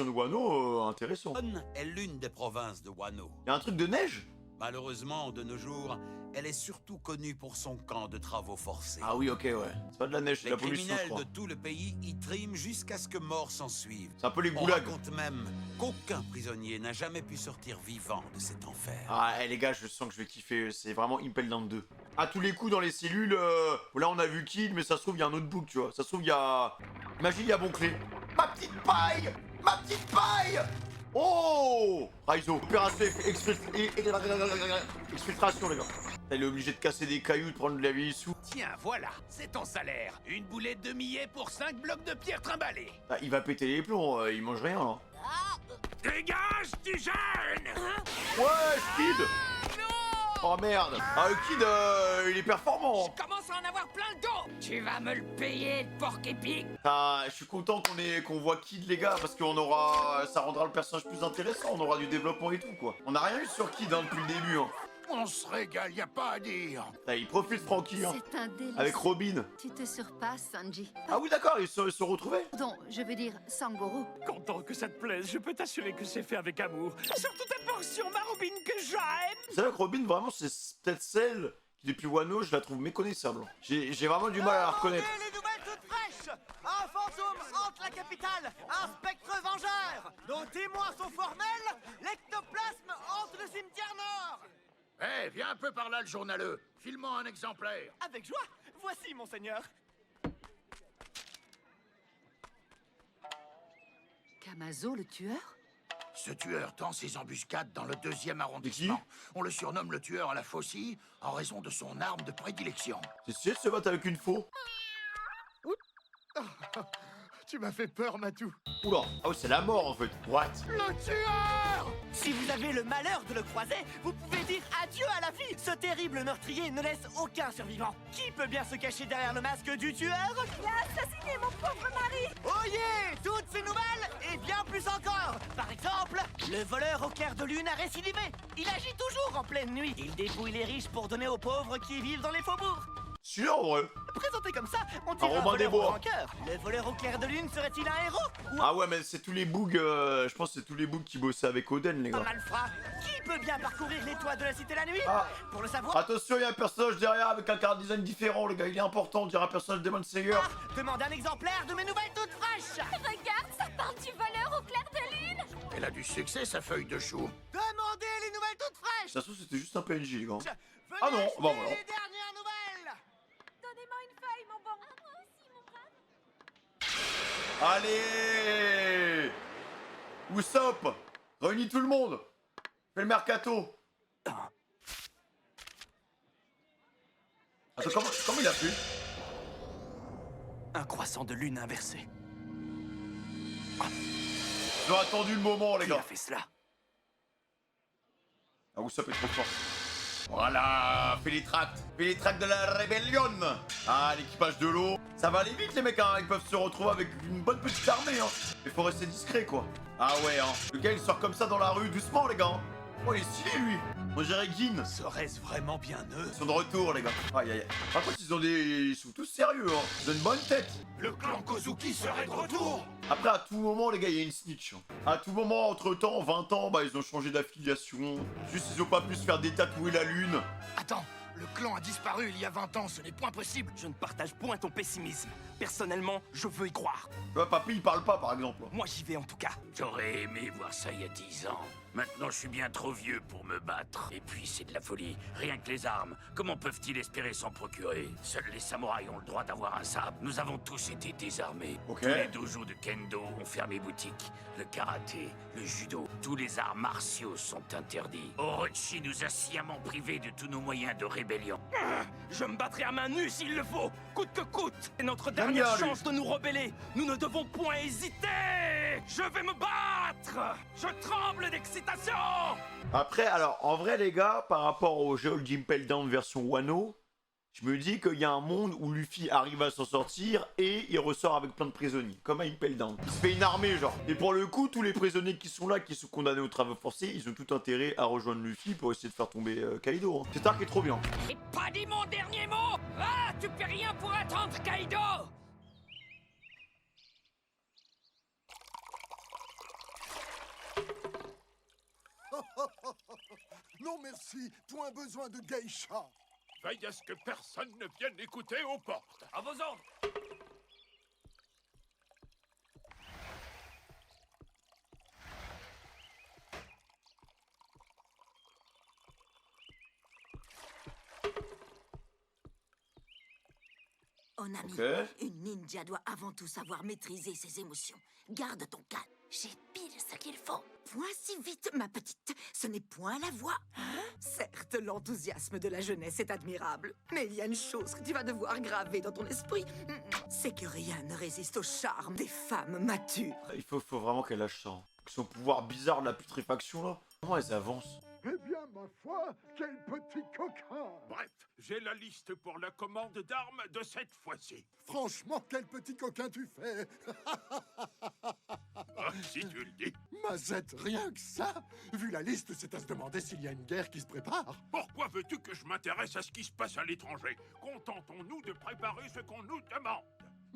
S1: Wano, intéressant.
S2: est l'une des provinces de Wano.
S1: Y'a un truc de neige?
S2: Malheureusement, de nos jours, elle est surtout connue pour son camp de travaux forcés.
S1: Ah oui, ok, ouais. C'est pas de la neige, c'est de
S2: Les
S1: la pollution, je
S2: criminels
S1: crois.
S2: de tout le pays y triment jusqu'à ce que mort s'en suive.
S1: C'est un peu les
S2: On
S1: goulags.
S2: raconte même qu'aucun prisonnier n'a jamais pu sortir vivant de cet enfer.
S1: Ah, les gars, je sens que je vais kiffer. C'est vraiment Impel Down 2. À tous les coups, dans les cellules, là, on a vu Kid, mais ça se trouve, il y a un autre book, tu vois. Ça se trouve, il y a... Imagine, il y a Bonclé. Ma petite paille! Ma petite paille! Oh! Raizo. Opération exfiltration, les gars. Il est obligé de casser des cailloux, de prendre de la vieille soupe.
S3: Tiens, voilà, c'est ton salaire. Une boulette de millet pour 5 blocs de pierre trimballés.
S1: Ah, il va péter les plombs, il mange rien, là.
S3: Dégage, tu jeune!
S1: Ouais, Kid! Oh merde! Ah, le Kid, il est performant!
S7: Commence à en avoir plein le dos. Tu vas me le payer, porc épic.
S1: Ah, je suis content qu'on voit Kid, les gars, parce qu'on aura... Ça rendra le personnage plus intéressant, on aura du développement et tout, quoi. On a rien eu sur Kid, hein, depuis le début, hein.
S3: On se régale, y a pas à dire.
S1: Ah, il profite, Franky, hein.
S10: C'est un délice.
S1: Avec Robin.
S10: Tu te surpasses, Sanji.
S1: Ah oui, d'accord, ils se retrouvaient.
S10: Pardon, je veux dire Sangoro.
S7: Content que ça te plaise, je peux t'assurer que c'est fait avec amour. Surtout ta portion, ma Robine que j'aime.
S1: C'est vrai que Robin, vraiment, c'est peut-être celle qui, depuis Wano, je la trouve méconnaissable. J'ai vraiment du mal à la reconnaître.
S7: Les nouvelles toutes fraîches. Un fantôme hante la capitale, un spectre vengeur. Nos témoins sont formels, l'ectoplasme hante le cimetière nord.
S3: Eh, viens un peu par là, le journaleux. File-moi un exemplaire.
S7: Avec joie, voici, monseigneur.
S10: Kamazo, le tueur?
S3: Ce tueur tend ses embuscades dans le 2e arrondissement. On le surnomme le tueur à la faucille en raison de son arme de prédilection.
S1: C'est sûr de se battre avec une faux.
S3: Tu m'as fait peur, Matou.
S1: Oula, ah oui, c'est la mort, en fait. What?
S3: Le tueur!
S7: Si vous avez le malheur de le croiser, vous pouvez dire adieu à la vie. Ce terrible meurtrier ne laisse aucun survivant. Qui peut bien se cacher derrière le masque du tueur? Il a assassiné mon pauvre mari. Oh yeah! Toutes ces nouvelles et bien plus encore. Par exemple, le voleur au clair de lune a récidivé. Il agit toujours en pleine nuit. Il dépouille les riches pour donner aux pauvres qui vivent dans les faubourgs.
S1: Sûr, en vrai.
S7: Présenté comme ça, on dirait un
S1: Robin des
S7: voleur au
S1: Bois.
S7: rancœur. Le voleur au clair de lune serait-il un héros? Ou
S1: Ah ouais, mais c'est tous les bugs, je pense que c'est tous les bugs qui bossaient avec Oden, les
S7: un
S1: gars.
S7: malfrat? Qui peut bien parcourir les toits de la cité la nuit?
S1: Ah.
S7: Pour le savoir,
S1: Attention, il y a un personnage derrière avec un card design différent, les gars. Il est important, on dirait un personnage de Demon Slayer.
S7: demande un exemplaire de mes nouvelles toutes fraîches.
S5: Regarde, ça parle du voleur au clair de lune.
S3: Elle a du succès, sa feuille de chou.
S7: Demandez les nouvelles toutes fraîches.
S1: Ça se trouve, c'était juste un PNJ, les gars.
S7: Venez
S1: Ah non,
S7: acheter
S1: bah voilà.
S7: les dernières nouvelles.
S5: Donnez-moi une feuille, mon bon. Moi aussi, mon brave.
S1: Allez! Usopp! Réunis tout le monde! Fais le mercato! Attends, comment il a pu?
S4: Un croissant de lune inversé.
S1: J'ai attendu le moment, les
S4: Qui a
S1: gars.
S4: fait cela?
S1: Ah, Usopp est trop fort. Voilà, fais les tracts de la rébellion. Ah, l'équipage de l'eau. Ça va aller vite, les mecs, hein. Ils peuvent se retrouver avec une bonne petite armée, hein. Il faut rester discret, quoi. Ah ouais, hein. Le gars, il sort comme ça dans la rue, doucement, les gars. Hein. Oh, il est stylé, lui. On dirait Gin.
S2: Serait-ce vraiment bien eux?
S1: Ils sont de retour, les gars. Aïe, aïe, aïe. Par contre, ils sont tous sérieux, hein. Ils ont une bonne tête.
S3: Le clan Kozuki serait de retour.
S1: Après, à tout moment, les gars, il y a une snitch. Hein. À tout moment, entre-temps, 20 ans, bah, ils ont changé d'affiliation. Juste, ils ont pas pu se faire détatouer la lune.
S3: Attends, le clan a disparu il y a 20 ans, ce n'est point possible.
S7: Je ne partage point ton pessimisme. Personnellement, je veux y croire.
S1: Tu vois, papy, il parle pas, par exemple.
S7: Moi, j'y vais en tout cas.
S3: J'aurais aimé voir ça il y a 10 ans. Maintenant, je suis bien trop vieux pour me battre. Et puis, c'est de la folie. Rien que les armes. Comment peuvent-ils espérer s'en procurer? Seuls les samouraïs ont le droit d'avoir un sabre. Nous avons tous été désarmés.
S1: Ok.
S3: Tous les dojos de kendo ont fermé boutique. Le karaté, le judo, tous les arts martiaux sont interdits. Orochi nous a sciemment privés de tous nos moyens de rébellion.
S7: Je me battrai à main nue s'il le faut, coûte que coûte. C'est notre
S1: J'aime
S7: dernière
S1: bien, lui.
S7: chance de nous rebeller. Nous ne devons point hésiter. Je vais me battre. Je tremble d'excitation.
S1: Après, alors, en vrai, les gars, par rapport au jeu Impel Down version Wano, Je me dis qu'il y a un monde où Luffy arrive à s'en sortir et il ressort avec plein de prisonniers, comme à Impel Down. Il se fait une armée, genre. Et pour le coup, tous les prisonniers qui sont là, qui sont condamnés aux travaux forcés, ils ont tout intérêt à rejoindre Luffy pour essayer de faire tomber Kaido. Hein. Cet arc est trop bien.
S11: J'ai pas dit mon dernier mot. Ah, tu fais rien pour attendre Kaido.
S12: Non merci, point besoin de geisha.
S3: Veille à ce que personne ne vienne écouter aux portes.
S11: À vos ordres.
S13: Onami,
S1: Ok.
S13: une ninja doit avant tout savoir maîtriser ses émotions. Garde ton calme. J'ai pile ce qu'il faut. Point si vite, ma petite. Ce n'est point la voix. Certes, l'enthousiasme de la jeunesse est admirable. Mais il y a une chose que tu vas devoir graver dans ton esprit. C'est que rien ne résiste au charme des femmes matures.
S1: Il faut vraiment qu'elle lâche ça. Hein. Son pouvoir bizarre de la putréfaction, là. Comment elles avancent?
S12: Eh bien, ma foi, quel petit coquin.
S3: Bref, j'ai la liste pour la commande d'armes de cette fois-ci.
S12: Franchement, quel petit coquin tu fais.
S3: Ah, si tu le dis.
S12: Mazette, rien que ça. Vu la liste, c'est à se demander s'il y a une guerre qui se prépare.
S3: Pourquoi veux-tu que je m'intéresse à ce qui se passe à l'étranger? Contentons-nous de préparer ce qu'on nous demande.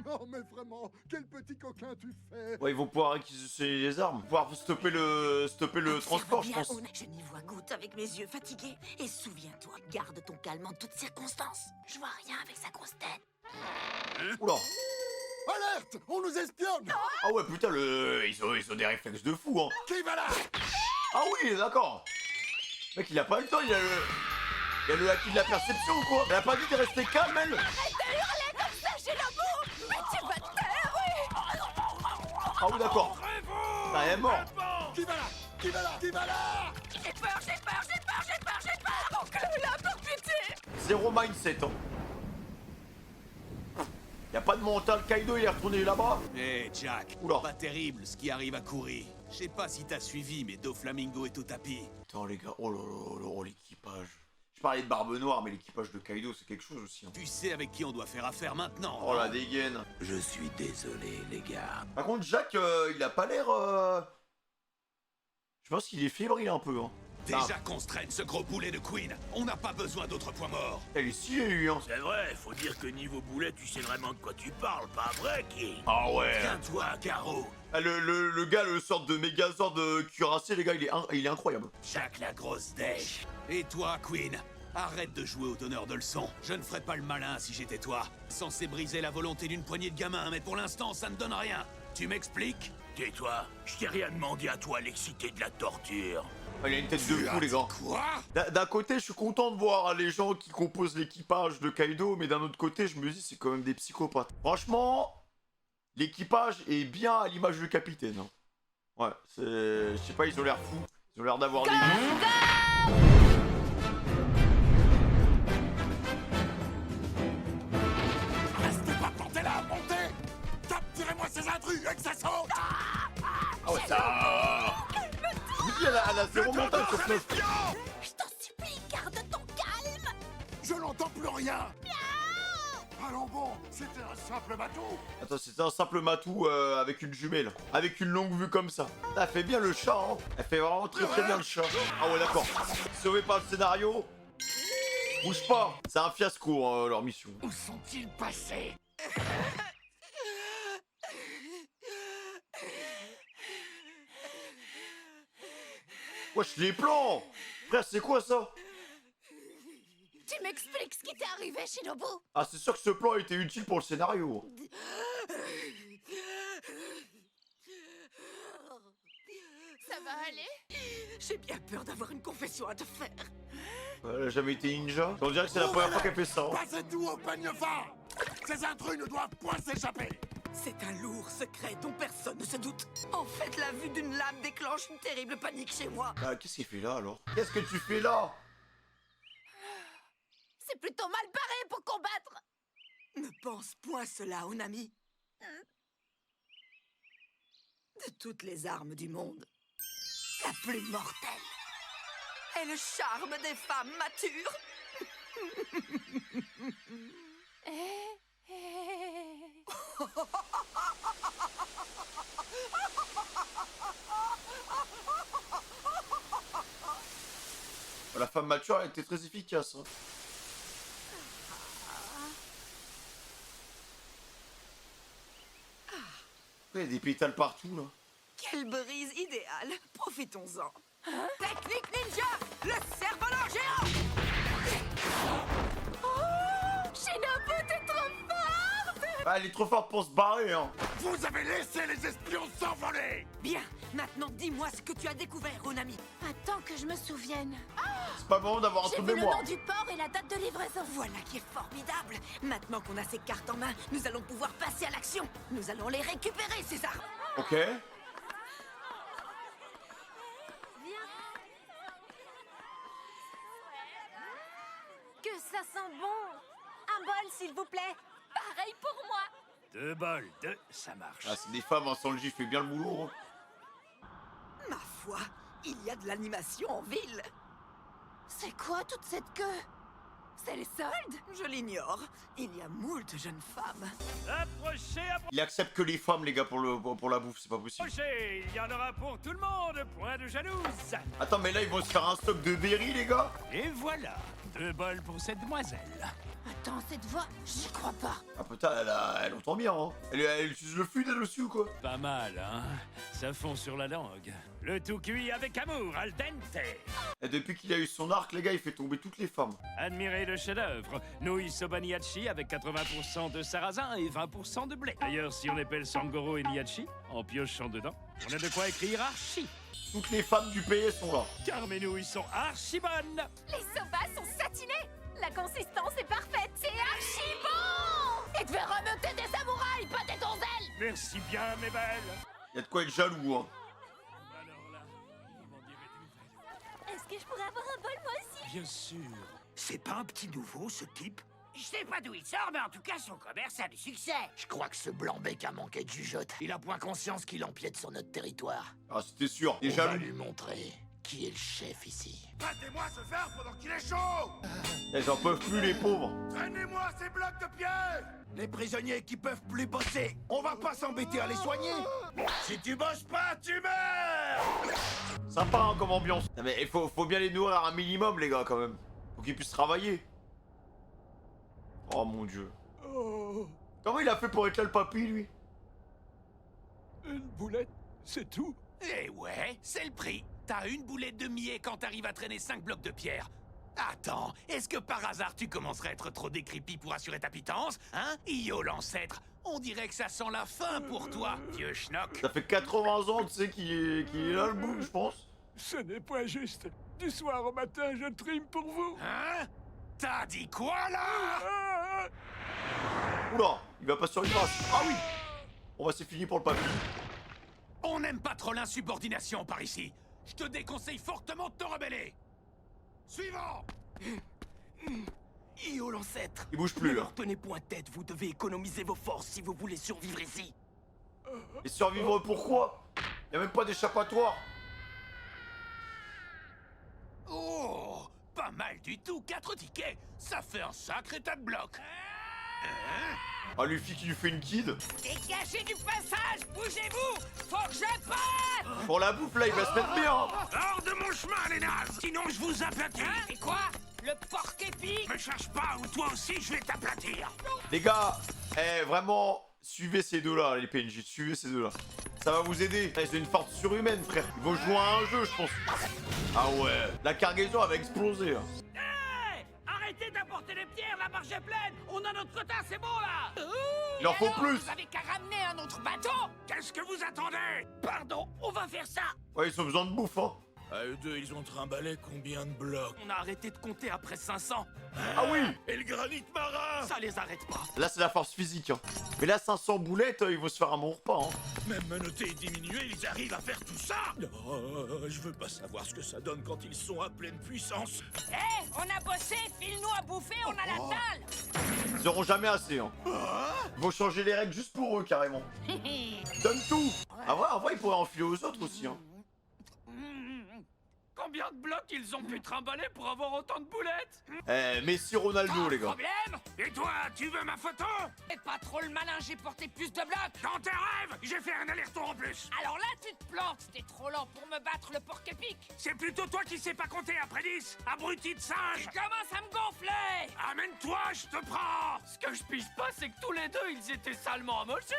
S12: Non, mais vraiment, quel petit coquin tu fais.
S1: Ouais, ils vont pouvoir réquisitionner les armes. Pouvoir stopper le transport, je
S13: Bien,
S1: pense.
S13: Je n'y vois goutte avec mes yeux fatigués. Et souviens-toi, garde ton calme en toutes circonstances. Je vois rien avec sa grosse tête.
S1: Oula.
S12: Alerte, on nous espionne.
S1: Ah ouais, putain, ils ont des réflexes de fou, hein.
S12: Qui va là?
S1: Ah oui, d'accord. Mec, il a pas le temps, il a le acquis de la perception ou quoi? Elle a pas dit de rester calme, elle.
S11: Arrête de hurler comme ça chez Lobo. Mais tu vas te taire, oui.
S1: Ah oui, d'accord. Ah, elle est morte.
S12: Qui va là? Qui va là? Qui va là?
S11: J'ai peur, j'ai peur, j'ai peur, j'ai peur, j'ai peur. Encule-la pour pitié.
S1: Zéro mindset, hein. Y'a pas de mental, Kaido il est retourné là-bas.
S4: Eh Jack,
S1: Oula.
S4: pas terrible ce qui arrive à courir. Je sais pas si t'as suivi, mais Doflamingo est au tapis.
S1: Putain les gars, oh là là, oh, l'équipage. Je parlais de Barbe Noire, mais l'équipage de Kaido c'est quelque chose aussi. Hein.
S4: Tu sais avec qui on doit faire affaire maintenant.
S1: Oh la dégaine.
S2: Je suis désolé, les gars.
S1: Par contre Jack, il a pas l'air... Je pense qu'il est fébrile un peu. Hein.
S2: Déjà qu'on se traîne ce gros boulet de Queen, on n'a pas besoin d'autres points morts.
S1: Elle est stylée lui, hein.
S3: C'est vrai, faut dire que niveau boulet, tu sais vraiment de quoi tu parles, pas vrai, King?
S1: Ah ouais.
S3: Tiens-toi, Caro.
S1: Ah, le gars, le sorte de Megazord de cuirassé, les gars, il est incroyable.
S2: Jack la grosse dèche.
S4: Et toi, Queen, arrête de jouer au donneur de leçons. Je ne ferais pas le malin si j'étais toi. Censé briser la volonté d'une poignée de gamins, mais pour l'instant, ça ne donne rien. Tu m'expliques?
S3: Tais-toi, je t'ai rien demandé à toi, l'excité de la torture.
S1: Il a une tête de fou, les gars.
S2: Quoi?
S1: D'un côté, je suis content de voir les gens qui composent l'équipage de Kaido, mais d'un autre côté, je me dis, c'est quand même des psychopathes. Franchement, l'équipage est bien à l'image du capitaine. Hein. Ouais, c'est... Je sais pas, ils ont l'air fous. Ils ont l'air d'avoir des goûts.
S12: Restez pas plantés là, montez. Tirez-moi ces intrus et que ça saute.
S1: Ah ouais, ça... Je vous dis, elle a zéro mental sur ce...
S13: Je t'en supplie, garde ton calme.
S12: Je n'entends plus rien. Allons bon, c'était un simple bateau.
S1: Attends, c'était un simple matou avec une jumelle. Avec une longue vue comme ça. Elle fait bien le chat, hein. Elle fait vraiment très bien le chat. Ah ouais, d'accord. Sauvé par le scénario. Bouge pas. C'est un fiasco, leur mission.
S3: Où sont-ils passés?
S1: Wesh, les plans. Frère, c'est quoi ça?
S11: Tu m'expliques ce qui t'est arrivé, Shinobu?
S1: Ah, c'est sûr que ce plan était utile pour le scénario.
S11: Ça va aller?
S13: J'ai bien peur d'avoir une confession à te faire.
S1: Elle a jamais été ninja. On dirait que c'est la première fois qu'elle fait ça. Hein.
S12: Passez tout au peigne fin. Ces intrus ne doivent point s'échapper.
S13: C'est un lourd secret dont personne ne se doute. En fait, la vue d'une lame déclenche une terrible panique chez moi.
S1: Bah, qu'est-ce qu'il fait là, alors? Qu'est-ce que tu fais là?
S11: C'est plutôt mal barré pour combattre.
S13: Ne pense point cela, Onami. De toutes les armes du monde, la plus mortelle est le charme des femmes matures.
S1: La femme mature, elle était très efficace. Hein. Il y a des pétales partout, là.
S13: Quelle brise idéale. Profitons-en. Technique ninja, le cerf-volant géant.
S11: Oh, Shinobu, t'es trop forte!
S1: Ah, elle est trop forte pour se barrer, hein.
S12: Vous avez laissé les espions s'envoler!
S13: Bien, maintenant dis-moi ce que tu as découvert, Onami.
S11: Attends que je me souvienne.
S1: C'est pas bon d'avoir un
S11: J'ai
S1: truc
S11: vu
S1: de
S11: le
S1: mémoire.
S11: nom du port et la date de livraison.
S13: Voilà qui est formidable. Maintenant qu'on a ces cartes en main, nous allons pouvoir passer à l'action. Nous allons les récupérer, ces armes.
S1: Ok.
S11: Que ça sent bon. Un bol, s'il vous plaît. Pareil pour moi.
S3: 2 bols, 2, ça marche.
S1: Ah, c'est des femmes, hein, sans le gif, fait bien le boulot. Hein.
S13: Ma foi, il y a de l'animation en ville.
S11: C'est quoi toute cette queue? C'est les soldes?
S13: Je l'ignore. Il y a moult jeunes femmes.
S3: Approchez,
S1: Il accepte que les femmes, les gars, pour la bouffe, c'est pas possible.
S3: approchez. Il y en aura pour tout le monde. Point de jalouse.
S1: Attends, mais là, ils vont se faire un stock de berry, les gars.
S3: Et voilà. 2 bols pour cette demoiselle.
S11: Attends, cette voix, j'y crois pas.
S1: Ah putain, elle entend bien, hein. Elle utilise le flûte, elle aussi, ou quoi?
S3: Pas mal, hein. Ça fond sur la langue. Le tout cuit avec amour, al dente.
S1: Et depuis qu'il a eu son arc, les gars, il fait tomber toutes les femmes.
S3: Admirez le chef-d'œuvre. Nouilles sobaniachi avec 80% de sarrasin et 20% de blé. D'ailleurs, si on épelle Sangoro et Niachi, en piochant dedans, on a de quoi écrire archi.
S1: Toutes les femmes du pays sont là.
S3: Car mes nouilles sont archi bonnes.
S11: Les soba sont satinés. La consistance est parfaite. C'est archi bon. Et tu veux remonter des samouraïs, pas des donzelles.
S3: Merci bien, mes belles.
S1: Y'a de quoi être jaloux, hein.
S3: Alors là, il m'en dirait des nouvelles.
S11: Est-ce que je pourrais avoir un bol, moi aussi?
S3: Bien sûr.
S6: C'est pas un petit nouveau, ce type? Je sais pas d'où il sort, mais en tout cas, son commerce a du succès. Je crois que ce blanc-bec a manqué de jugeote. Il a point conscience qu'il empiète sur notre territoire.
S1: Ah, c'était sûr.
S6: On
S1: Déjà,
S6: va lui montrer qui est le chef ici.
S12: Battez-moi ce fer pendant qu'il est chaud!
S1: elles en peuvent plus, les pauvres.
S12: Traînez-moi ces blocs de pierre! Les prisonniers qui peuvent plus bosser, on va pas s'embêter à les soigner! Si tu bosses pas, tu meurs!
S1: Sympa, hein, comme ambiance. Non, mais il faut bien les nourrir un minimum, les gars, quand même. Faut qu'ils puissent travailler. Oh mon dieu. Comment il a fait pour être là, le papy, lui?
S3: Une boulette, c'est tout.
S4: Eh ouais, c'est le prix. T'as une boulette de millet quand t'arrives à traîner 5 blocs de pierre. Attends, est-ce que par hasard tu commencerais à être trop décrépit pour assurer ta pitance? Hein? Io l'ancêtre, on dirait que ça sent la fin pour toi, vieux schnock.
S1: Ça fait 80 ans, tu sais, qu'il est là, le bout, je pense.
S3: Ce n'est pas juste. Du soir au matin, je trime pour vous.
S4: Hein? T'as dit quoi là?
S1: Oula, il va pas survivre. Ah oui. Bon bah c'est fini pour le papy.
S4: On n'aime pas trop l'insubordination par ici. Je te déconseille fortement de te rebeller. Suivant.
S7: Io l'ancêtre.
S1: Il bouge plus,
S7: Ne
S1: là.
S7: leur tenez point tête, vous devez économiser vos forces si vous voulez survivre ici.
S1: Et survivre pourquoi? Y'a même pas d'échappatoire.
S4: Oh, pas mal du tout, 4 tickets. Ça fait un sacré tas de blocs.
S1: Ah, Luffy qui lui fait une kid.
S6: Dégagez du passage, bougez-vous. Faut que je parte.
S1: Pour la bouffe, là, il va se mettre bien.
S3: Hors de mon chemin, les nazes. Sinon, je vous aplatis.
S6: Et quoi? Le porc épic?
S3: Me cherche pas, ou toi aussi, je vais t'aplatir.
S1: Les gars, vraiment, suivez ces deux-là, les PNJ. Suivez ces deux-là. Ça va vous aider. Ils ont une force surhumaine, frère. Ils vont jouer à un jeu, je pense. Ah ouais. La cargaison, elle va exploser. Hein.
S6: Hey, arrêtez d'apporter les pierres, la barge est pleine. On a notre quota, c'est bon là.
S1: Il en faut
S6: Alors,
S1: plus.
S6: Vous avez qu'à ramener un autre bateau.
S3: Qu'est-ce que vous attendez?
S6: Pardon, on va faire ça.
S1: Ouais, ils ont besoin de bouffe, hein.
S3: À eux deux, ils ont trimballé combien de blocs?
S7: On a arrêté de compter après 500.
S1: Ah oui.
S3: Et le granit marin?
S7: Ça les arrête pas.
S1: Là, c'est la force physique. Hein. Mais là, 500 boulettes, ils vont se faire un bon repas. Hein.
S3: Même menottés et diminués, ils arrivent à faire tout ça? Je veux pas savoir ce que ça donne quand ils sont à pleine puissance.
S6: Hé, on a bossé, file-nous à bouffer, on a la dalle.
S1: Ils auront jamais assez. Hein. Ils vont changer les règles juste pour eux, carrément. Donne tout. Ah ouais, en vrai, ils pourraient enfiler aux autres aussi. Hein.
S4: Combien de blocs ils ont pu trimballer pour avoir autant de boulettes?
S1: Eh, Messi Ronaldo, les gars.
S3: Problème? Et toi, tu veux ma photo?
S11: Et pas trop le malin, j'ai porté plus de blocs.
S3: Dans tes rêves, j'ai fait un aller-retour en plus.
S11: Alors là, tu te plantes, t'es trop lent pour me battre le porc épic.
S3: C'est plutôt toi qui sais pas compter après 10, abruti de singe.
S11: Tu commences à me gonfler.
S3: Amène-toi, je te prends.
S4: Ce que je pige pas, c'est que tous les deux, ils étaient salement amochés.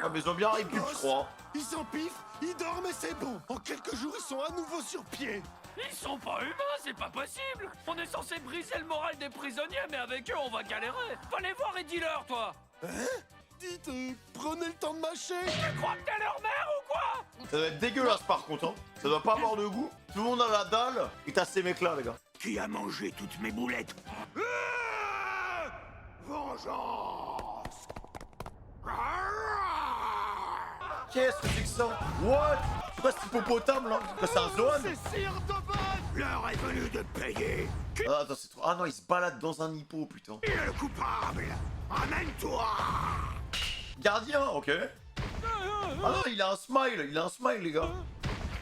S1: Ah, mais ils ont bien récup, je crois.
S12: Ils s'empiffent, ils dorment et c'est bon. En quelques jours, ils sont à nouveau sur pied.
S4: Ils sont pas humains, c'est pas possible. On est censé briser le moral des prisonniers, mais avec eux, on va galérer. Va les voir et dis-leur, toi.
S12: Hein? Dites, prenez le temps de mâcher.
S4: Tu crois que t'es leur mère ou quoi?
S1: Ça doit être dégueulasse, par contre, hein. Ça doit pas avoir de goût. Tout le monde a la dalle. Et t'as ces mecs-là, les gars.
S3: Qui a mangé toutes mes boulettes? Vengeance!
S1: Qu'est-ce que c'est que ça? What? C'est quoi cet hippopotame, là? C'est un zoan?
S12: C'est Sir Dobon.
S3: L'heure est venue de payer. Qui
S1: Ah, attends, c'est trop... Ah non, il se balade dans un hippo, putain.
S3: est le coupable? Amène-toi!
S1: Gardien, ok. Ah non, il a un smile, les gars.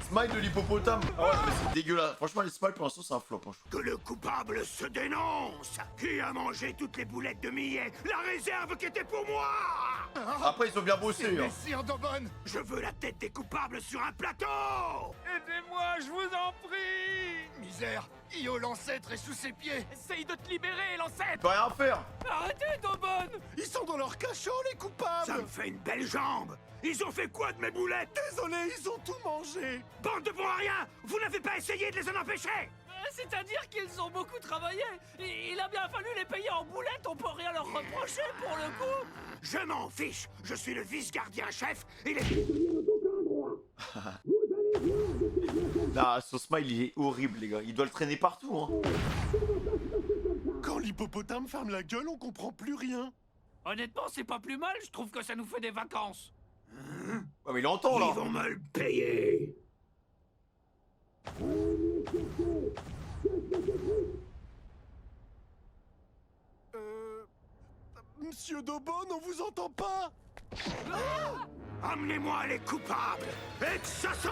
S1: Smile de l'hippopotame. Ah ouais, mais c'est dégueulasse. Franchement, les smiles, pour l'instant, c'est un flop, hein, je trouve.
S3: Que le coupable se dénonce! Qui a mangé toutes les boulettes de millet? La réserve qui était pour moi!
S1: Après, ils ont bien bossé, hein.
S12: Sir Dobon.
S3: Je veux la tête des coupables sur un plateau!
S4: Aidez-moi, je vous en prie.
S12: Misère, Io l'ancêtre est sous ses pieds.
S4: Essaye de te libérer, l'ancêtre.
S1: Il peut rien faire.
S4: Arrêtez, Dobon.
S12: Ils sont dans leur cachot, les coupables.
S3: Ça me fait une belle jambe! Ils ont fait quoi de mes boulettes?
S12: Désolé, ils ont tout mangé.
S3: Bande de bons à rien! Vous n'avez pas essayé de les en empêcher?
S4: C'est-à-dire qu'ils ont beaucoup travaillé. Il a bien fallu les payer en boulettes, on peut rien leur reprocher pour le coup.
S3: Je m'en fiche! Je suis le vice-gardien-chef et les prisonniers n'ont aucun droit!
S1: Nah, son smile, il est horrible, les gars. Il doit le traîner partout, hein.
S12: Quand l'hippopotame ferme la gueule, on comprend plus rien.
S4: Honnêtement, c'est pas plus mal, je trouve que ça nous fait des vacances.
S1: Ouais, mais il entend, là.
S3: Ils vont me le payer!
S12: Monsieur Dobon, on vous entend pas.
S3: Amenez-moi les coupables! Et que ça saute!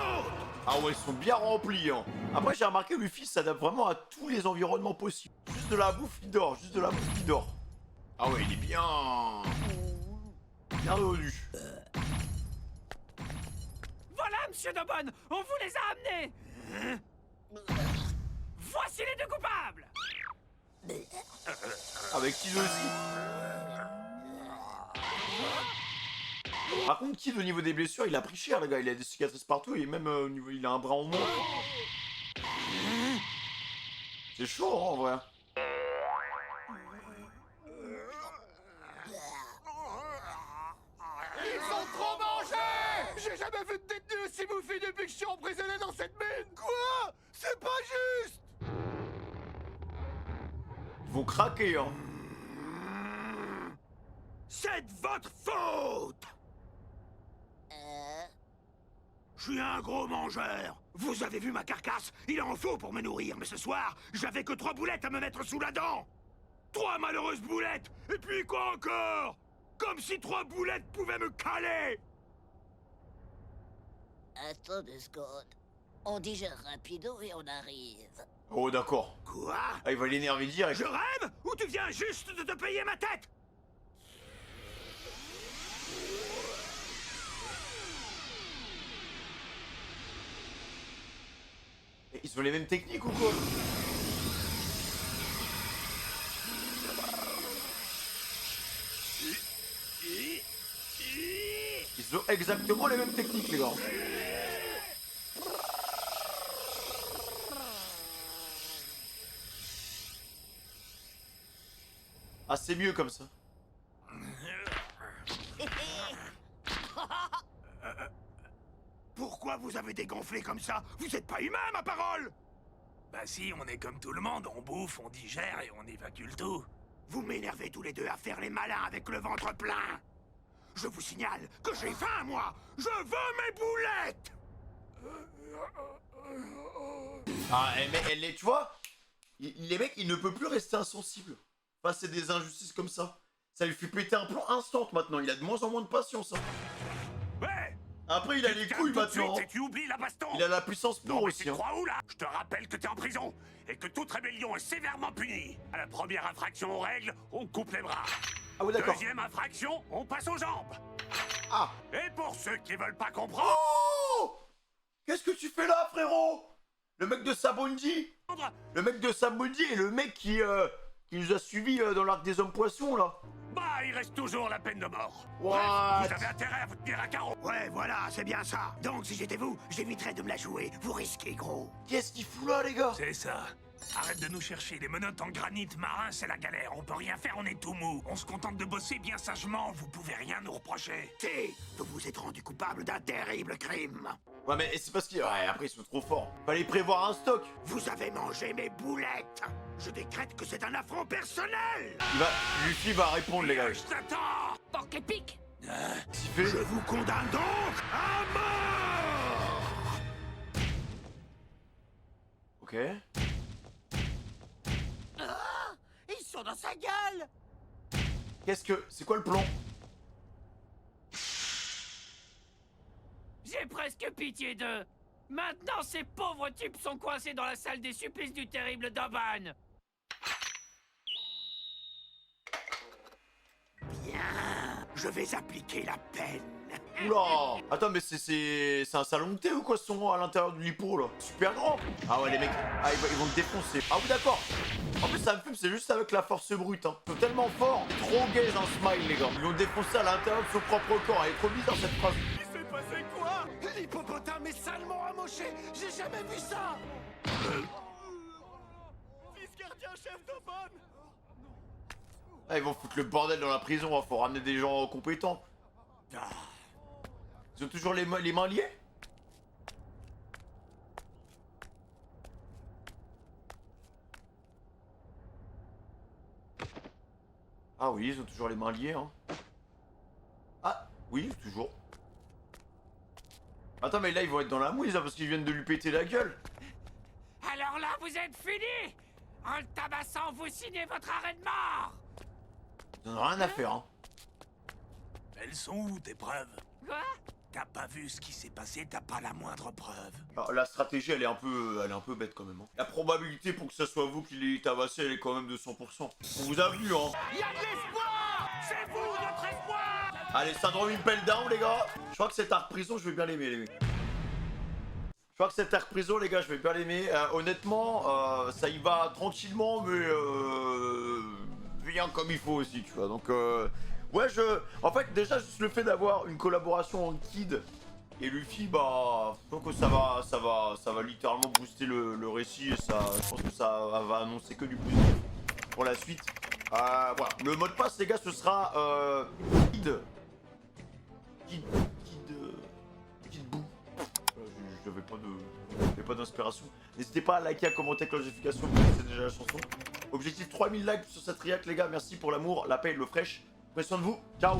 S1: Ah ouais, ils sont bien remplis, hein. Après, j'ai remarqué, Luffy s'adapte vraiment à tous les environnements possibles. Juste de la bouffe, il dort. Juste de la bouffe, il dort. Ah ouais, il est bien... bien revenu.
S4: Voilà, monsieur Dobon, on vous les a amenés. Voici les deux coupables.
S1: Avec Kid aussi. Par contre, Kid, au niveau des blessures, il a pris cher, le gars. Il a des cicatrices partout et même au niveau, il a un bras en moins. C'est chaud, hein, en vrai.
S12: Ils ont trop mangé. J'ai jamais vu de détenu aussi bouffi depuis que je suis emprisonné dans cette mine. Quoi? C'est pas juste.
S1: Ils vont craquer, hein.
S3: C'est de votre faute! Je suis un gros mangeur. Vous avez vu ma carcasse? Il en faut pour me nourrir, mais ce soir, j'avais que 3 boulettes à me mettre sous la dent. 3 malheureuses boulettes! Et puis quoi encore? Comme si 3 boulettes pouvaient me caler!
S8: Attends 2 secondes. On digère rapido et on arrive.
S1: Oh, d'accord.
S3: Quoi?
S1: Ah, il va l'énerver direct.
S3: Je rêve? Ou tu viens juste de te payer ma tête?
S1: Ils ont les mêmes techniques ou quoi? Ils ont exactement les mêmes techniques, les gars. Ah, c'est mieux comme ça.
S3: Pourquoi vous avez dégonflé comme ça? Vous êtes pas humain, ma parole!
S4: Bah si, on est comme tout le monde, on bouffe, on digère et on évacue le tout.
S3: Vous m'énervez tous les deux à faire les malins avec le ventre plein. Je vous signale que j'ai faim, moi. Je veux mes boulettes.
S1: Ah, mais tu vois, les mecs, il ne peut plus rester insensible face à des injustices comme ça. Ça lui fait péter un plomb instant maintenant. Il a de moins en moins de patience. Hein.
S3: Ouais.
S1: Après, il a les couilles maintenant.
S3: Et tu oublies la baston.
S1: Il a la puissance pour
S3: Non, mais
S1: aussi.
S3: tu
S1: Hein.
S3: crois où là? Je te rappelle que t'es en prison et que toute rébellion est sévèrement punie. À la première infraction aux règles, on coupe les bras.
S1: Ah oui, d'accord.
S3: Deuxième infraction, on passe aux jambes.
S1: Ah.
S3: Et pour ceux qui veulent pas comprendre...
S1: Oh! Qu'est-ce que tu fais là, frérot? Le mec de Sabondi? Le mec de Sabondi est le mec qui nous a suivis dans l'arc des hommes poissons, là.
S3: Bah, il reste toujours la peine de mort.
S1: What?
S3: Bref, vous avez intérêt à vous tenir à carreau.
S6: Ouais, voilà, c'est bien ça. Donc, si j'étais vous, j'éviterais de me la jouer. Vous risquez, gros.
S1: Qu'est-ce qu'il fout là, les gars?
S3: C'est ça. Arrête de nous chercher, les menottes en granit marin, c'est la galère. On peut rien faire, on est tout mou. On se contente de bosser bien sagement, vous pouvez rien nous reprocher.
S6: Si, vous vous êtes rendu coupable d'un terrible crime.
S1: Ouais, mais c'est parce qu'ils... Ouais, après, ils sont trop forts. Fallait prévoir un stock.
S6: Vous avez mangé mes boulettes. Je décrète que c'est un affront personnel.
S1: Luffy va répondre, les gars.
S3: Je t'attends.
S11: Porc épic.
S1: Siffé.
S6: Je vous condamne donc à mort.
S1: Ok.
S7: Ah, ils sont dans sa gueule.
S1: Qu'est-ce que... C'est quoi le plan?
S4: J'ai presque pitié d'eux. Maintenant, ces pauvres types sont coincés dans la salle des supplices du terrible Doban.
S6: Bien, je vais appliquer la peine.
S1: Oula. Attends, mais c'est un salon de thé ou quoi, ce sont à l'intérieur du lipo, là? Super grand. Ah ouais, les mecs... Ah, ils vont te défoncer. Ah oui, d'accord. En plus, ça me fume, c'est juste avec la force brute, hein. Ils sont tellement forts. Trop gays dans Smile, les gars. Ils l'ont défoncé à l'intérieur de son propre corps. Elle est trop bizarre, cette phrase.
S12: Il s'est passé quoi? L'hippopotame est salement amoché. J'ai jamais vu ça. Vice gardien chef d'Obon.
S1: Ah, ils vont foutre le bordel dans la prison, hein. Faut ramener des gens compétents. Ils ont toujours les mains liées? Ah oui, ils ont toujours les mains liées, hein. Ah, oui, toujours. Attends, mais là, ils vont être dans la mouise, hein, parce qu'ils viennent de lui péter la gueule.
S4: Alors là, vous êtes finis. En le tabassant, vous signez votre arrêt de mort.
S1: Ils en ont rien à faire, hein.
S3: Elles sont où tes preuves?
S4: Quoi?
S3: T'as pas vu ce qui s'est passé, t'as pas la moindre preuve.
S1: Alors, la stratégie, elle est un peu bête, quand même, hein. La probabilité pour que ce soit vous qui l'ayez tabassé, elle est quand même de 100%. On vous a vu, hein.
S3: Y a de l'espoir! C'est vous, notre espoir!
S1: Allez, syndrome Impel Down, les gars. Je crois que cet arc prison, je vais bien l'aimer, les mecs. Je crois que cet arc prison, les gars, je vais bien l'aimer. Honnêtement, ça y va tranquillement, mais bien comme il faut aussi, tu vois. Donc, ouais, en fait, déjà, juste le fait d'avoir une collaboration entre Kid et Luffy, bah, je pense que ça va littéralement booster le récit et ça, je pense que ça va annoncer que du positif pour la suite. Voilà, le mot de passe, les gars, ce sera Kid Boo. Je n'avais pas d'inspiration. N'hésitez pas à liker, à commenter, cloche de notification, vous connaissez déjà la chanson. Objectif 3000 likes sur cette react, les gars. Merci pour l'amour, la paix, le fraîche. Prenez soin de vous. Ciao.